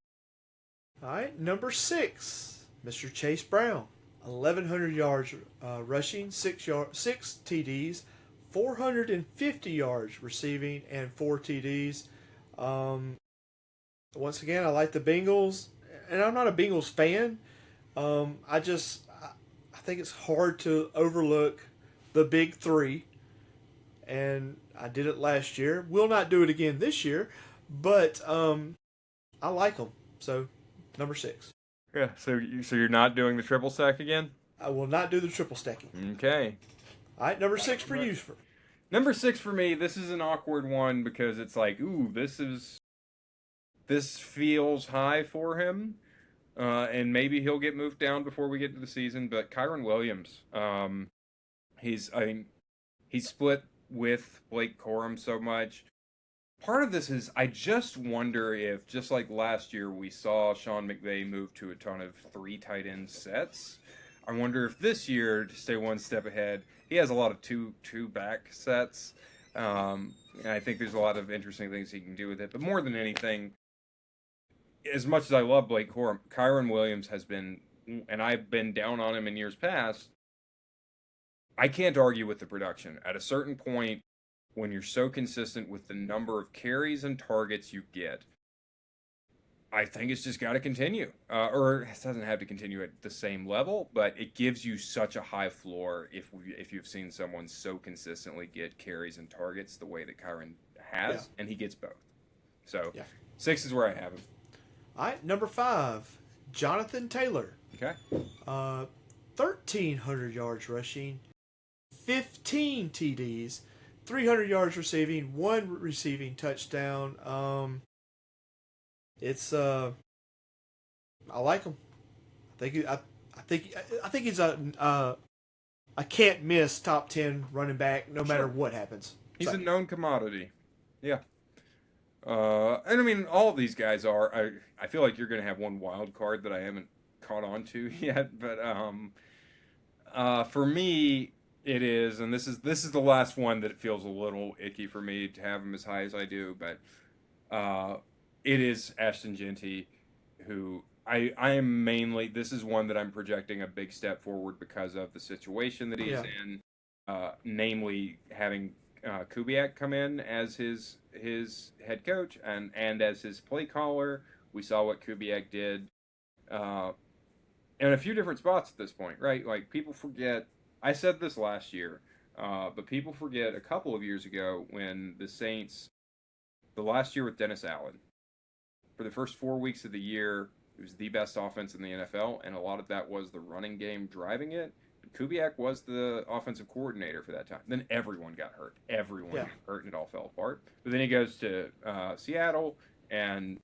All right, number 6, Mr. Chase Brown. 1,100 yards rushing, 6 TDs, 450 yards receiving, and 4 TDs. Once again, I like the Bengals, and I'm not a Bengals fan. I think it's hard to overlook the big 3, and I did it last year. Will not do it again this year, but I like them. So, number 6. Yeah, so you're not doing the triple stack again? I will not do the triple stacking. Okay. All right, number 6 for you. Number 6 for me, this is an awkward one because it's like, this feels high for him, and maybe he'll get moved down before we get to the season. But Kyren Williams, he's split with Blake Corum so much. Part of this is I just wonder if, just like last year, we saw Sean McVay move to a ton of 3 tight end sets. I wonder if this year, to stay one step ahead, he has a lot of two back sets. And I think there's a lot of interesting things he can do with it. But more than anything, as much as I love Blake Corum, Kyren Williams has been, and I've been down on him in years past, I can't argue with the production. At a certain point, when you're so consistent with the number of carries and targets you get, I think it's just got to continue. Or it doesn't have to continue at the same level, but it gives you such a high floor if you've seen someone so consistently get carries and targets the way that Kyren has, and he gets both. So 6 is where I have him. All right, number 5, Jonathan Taylor. Okay. 1,300 yards rushing, 15 TDs, 300 yards receiving, 1 receiving touchdown. I like him. I think he's a can't miss top 10 running back no matter what happens. He's So- a known commodity. Yeah. And I mean, all of these guys are. I feel like you're going to have one wild card that I haven't caught on to yet, but for me, it is, and this is the last one that it feels a little icky for me to have him as high as I do, but it is Ashton Genty, who I am mainly. This is one that I'm projecting a big step forward because of the situation that he's Yeah. in, namely having Kubiak come in as his head coach and as his play caller. We saw what Kubiak did in a few different spots at this point, right? Like, people forget. I said this last year, but people forget a couple of years ago when the Saints, the last year with Dennis Allen, for the first 4 weeks of the year, it was the best offense in the NFL, and a lot of that was the running game driving it. Kubiak was the offensive coordinator for that time. Then everyone got hurt. Everyone got hurt, and it all fell apart. But then he goes to Seattle and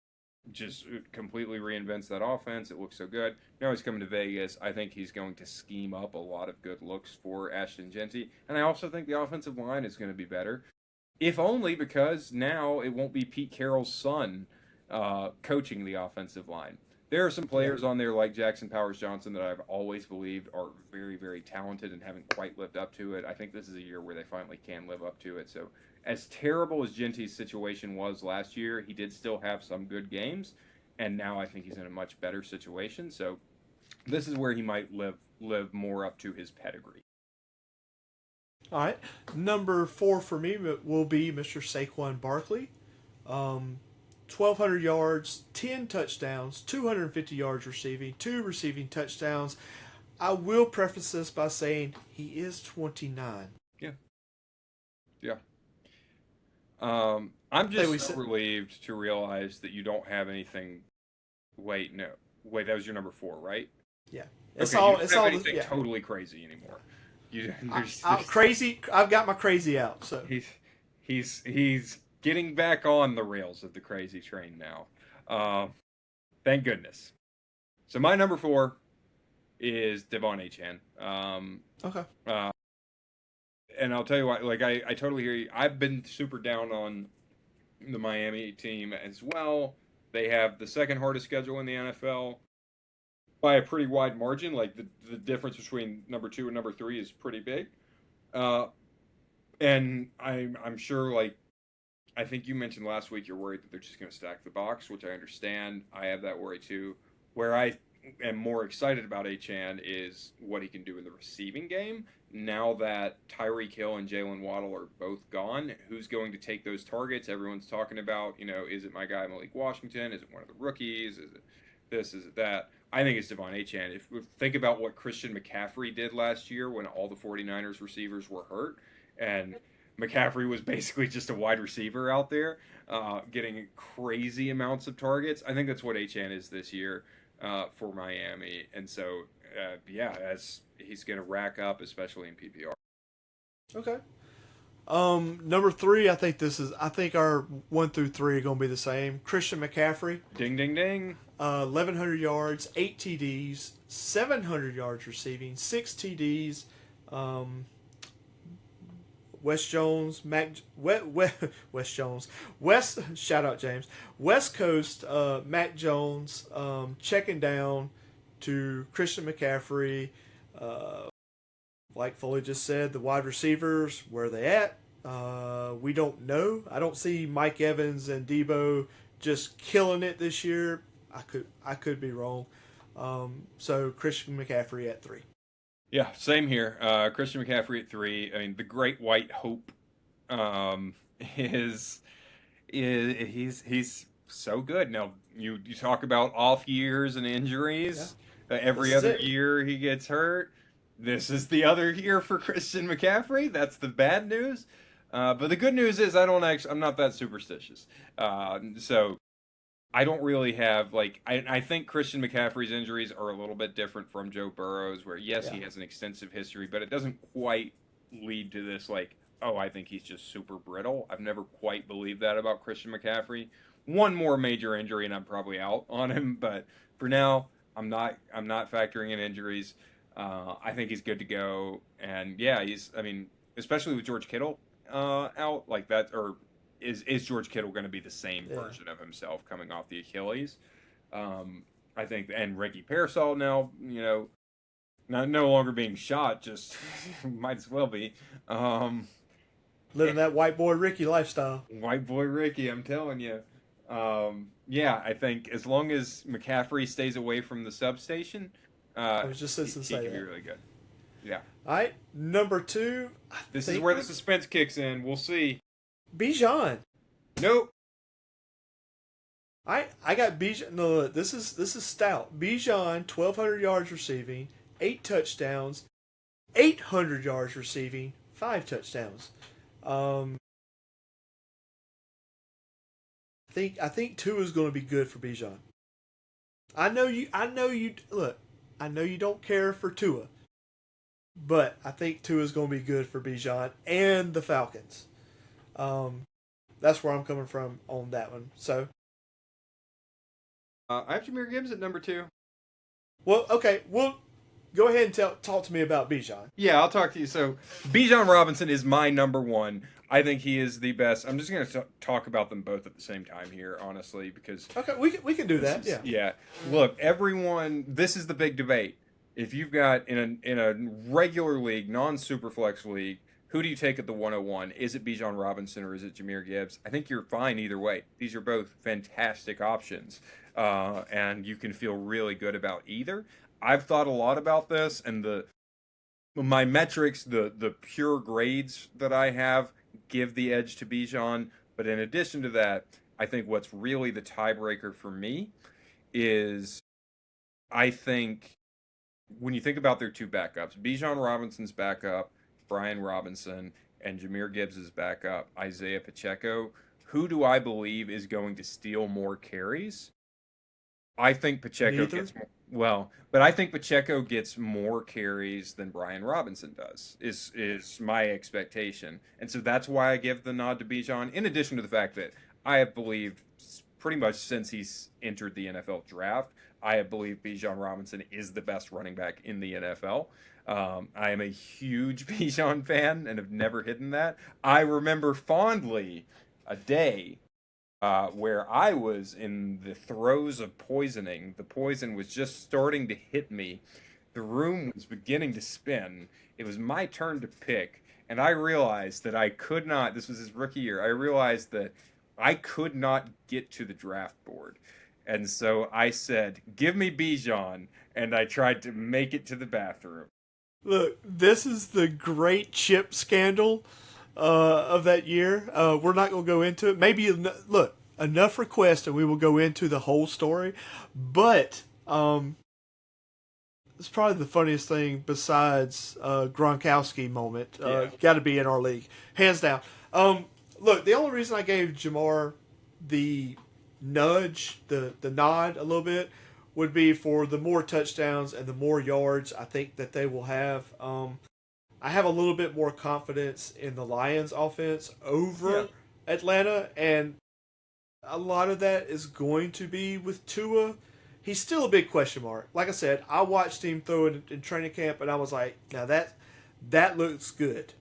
just completely reinvents that offense. It looks so good. Now he's coming to Vegas. I think he's going to scheme up a lot of good looks for Ashton Genty. And I also think the offensive line is going to be better. If only because now it won't be Pete Carroll's son coaching the offensive line. There are some players on there like Jackson Powers Johnson that I've always believed are very, very talented and haven't quite lived up to it. I think this is a year where they finally can live up to it. So, as terrible as Genty's situation was last year, he did still have some good games, and now I think he's in a much better situation. So, this is where he might live more up to his pedigree. All right, number 4 for me will be Mr. Saquon Barkley. 1,200 yards, 10 touchdowns, 250 yards receiving, 2 receiving touchdowns. I will preface this by saying he is 29. Yeah. I'm just so relieved to realize that you don't have anything. Wait, that was your number 4, right? Yeah. You don't have anything totally crazy anymore. Crazy. I've got my crazy out. So he's getting back on the rails of the crazy train now. Thank goodness. So my number 4 is Devon Achane. Okay. And I'll tell you what, like, I totally hear you. I've been super down on the Miami team as well. They have the second hardest schedule in the NFL by a pretty wide margin. Like, the difference between number 2 and number 3 is pretty big. And I'm sure, like, I think you mentioned last week you're worried that they're just going to stack the box, which I understand. I have that worry too. Where I am more excited about Achane is what he can do in the receiving game. Now that Tyreek Hill and Jalen Waddle are both gone, who's going to take those targets? Everyone's talking about, is it my guy Malik Washington? Is it one of the rookies? Is it this? Is it that? I think it's Devon Achane. If we think about what Christian McCaffrey did last year when all the 49ers receivers were hurt, and McCaffrey was basically just a wide receiver out there, getting crazy amounts of targets. I think that's what Achane is this year for Miami. And so, as he's going to rack up, especially in PPR. Okay. Number 3, I think our 1 through 3 are going to be the same. Christian McCaffrey. Ding, ding, ding. 1,100 yards, 8 TDs, 700 yards receiving, 6 TDs. West Jones, shout out James. West Coast, Mac Jones, checking down to Christian McCaffrey. Like Foley just said, the wide receivers, where are they at? We don't know. I don't see Mike Evans and Debo just killing it this year. I could be wrong. So Christian McCaffrey at 3. Yeah, same here. Christian McCaffrey at 3. I mean, the great white hope is he's so good. Now, you talk about off years and injuries. Yeah. Every other year he gets hurt. This is the other year for Christian McCaffrey. That's the bad news. But the good news is I'm not that superstitious. So I don't really have I think Christian McCaffrey's injuries are a little bit different from Joe Burrow's, where yes, Yeah. he has an extensive history, but it doesn't quite lead to this oh, I think he's just super brittle. I've never quite believed that about Christian McCaffrey. One more major injury and I'm probably out on him, but for now, I'm not factoring in injuries. I think he's good to go, and yeah, I mean, especially with George Kittle out like that, or is George Kittle going to be the same Yeah. version of himself coming off the Achilles? I think, and Ricky Pearsall now, no longer being shot, just might as well be. Living that white boy Ricky lifestyle. White boy Ricky, I'm telling you. Yeah, I think as long as McCaffrey stays away from the substation, I was just he to can say be that. really good. Yeah. All right, number 2. This is where the suspense kicks in. We'll see. Bijan. Nope. I got Bijan. No, look, this is stout. Bijan, 1,200 yards receiving, 8 touchdowns, 800 yards receiving, 5 touchdowns. I think Tua is going to be good for Bijan. I know you. Look, I know you don't care for Tua, but I think Tua is going to be good for Bijan and the Falcons. That's where I'm coming from on that one. So. I have Jahmyr Gibbs at number 2. Well, okay. Well, go ahead and talk to me about Bijan. Yeah, I'll talk to you. So, Bijan Robinson is my number 1. I think he is the best. I'm just going to talk about them both at the same time here, honestly, because Okay, we can do that. Yeah. yeah. Look, everyone. This is the big debate. If you've got in a regular league, non-superflex league, who do you take at the 101? Is it Bijan Robinson or is it Jahmyr Gibbs? I think you're fine either way. These are both fantastic options, and you can feel really good about either. I've thought a lot about this, and my metrics, the pure grades that I have, give the edge to Bijan. But in addition to that, I think what's really the tiebreaker for me is I think when you think about their 2 backups, Bijan Robinson's backup, Brian Robinson, and Jahmyr Gibbs' backup, Isaiah Pacheco, who do I believe is going to steal more carries? I think Pacheco Neither. gets more. Well, but I think Pacheco gets more carries than Brian Robinson does, is my expectation. And so that's why I give the nod to Bijan, in addition to the fact that I have believed pretty much since he's entered the NFL draft, I have believed Bijan Robinson is the best running back in the NFL. I am a huge Bijan fan and have never hidden that. I remember fondly a day where I was in the throes of poisoning. The poison was just starting to hit me. The room was beginning to spin. It was my turn to pick, and I realized that I could not. This was his rookie year. I realized that I could not get to the draft board. And so I said, give me Bijan, and I tried to make it to the bathroom. Look, this is the great chip scandal of that year. We're not going to go into it. Maybe look, enough requests, and we will go into the whole story. But it's probably the funniest thing besides Gronkowski moment. Got to be in our league, hands down. Look, the only reason I gave Jamar the nudge, the nod a little bit, would be for the more touchdowns and the more yards I think that they will have. I have a little bit more confidence in the Lions offense over Atlanta, and a lot of that is going to be with Tua. He's still a big question mark. Like I said, I watched him throw it in training camp, and I was like, now that looks good.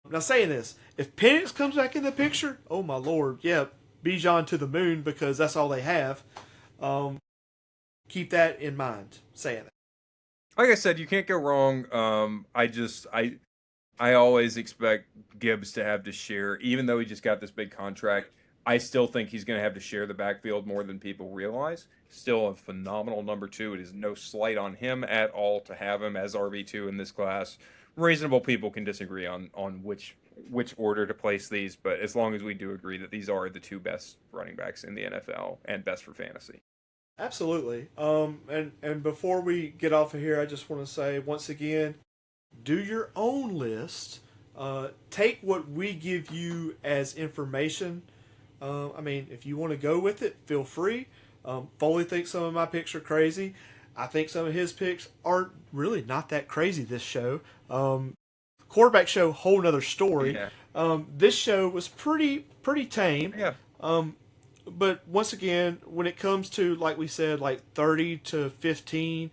Now saying this, if Penix comes back in the picture, oh my lord, yeah, Bijan to the moon, because that's all they have. Keep that in mind, saying that. Like I said, you can't go wrong. I always expect Gibbs to have to share, even though he just got this big contract. I still think he's going to have to share the backfield more than people realize. Still a phenomenal number 2. It is no slight on him at all to have him as RB2 in this class. Reasonable people can disagree on which order to place these, but as long as we do agree that these are the 2 best running backs in the NFL and best for fantasy. Absolutely. And before we get off of here, I just want to say once again, do your own list. Take what we give you as information. I mean, if you want to go with it, feel free. Foley thinks some of my picks are crazy. I think some of his picks aren't really not that crazy this show. Quarterback show, whole nother story. Yeah. This show was pretty tame. Yeah. But once again, when it comes to, like we said, like 30 to 15,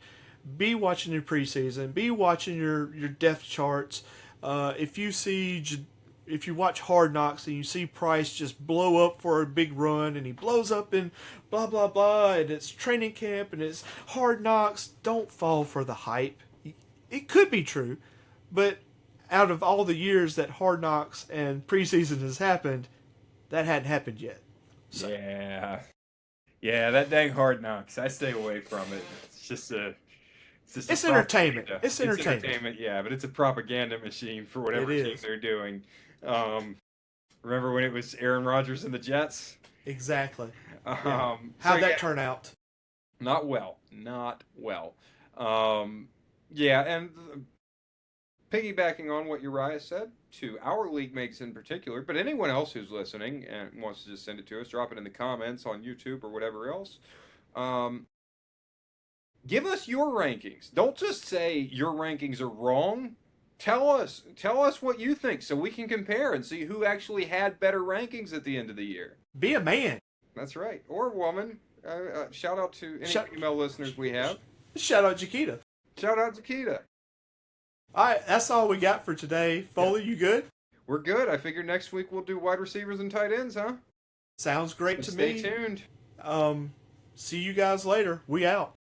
be watching your preseason, be watching your depth charts. If you watch Hard Knocks and you see Price just blow up for a big run and he blows up in blah blah blah and it's training camp and it's Hard Knocks, don't fall for the hype. It could be true, but out of all the years that Hard Knocks and preseason has happened, that hadn't happened yet. So. Yeah, that dang Hard Knocks. I stay away from it. It's entertainment. It's entertainment. Yeah, but it's a propaganda machine for whatever team they're doing. Remember when it was Aaron Rodgers and the Jets? Exactly. Yeah. How'd that turn out? Not well. Yeah, and piggybacking on what Uriah said, to our league mates in particular, but anyone else who's listening and wants to just send it to us, drop it in the comments on YouTube or whatever else. Give us your rankings. Don't just say your rankings are wrong. Tell us what you think so we can compare and see who actually had better rankings at the end of the year. Be a man. That's right. Or a woman. Shout out to any female listeners we have. Shout out Jaquita. Shout out Jaquita. All right, that's all we got for today. Foley, you good? We're good. I figure next week we'll do wide receivers and tight ends, huh? Sounds great to me. Stay tuned. See you guys later. We out.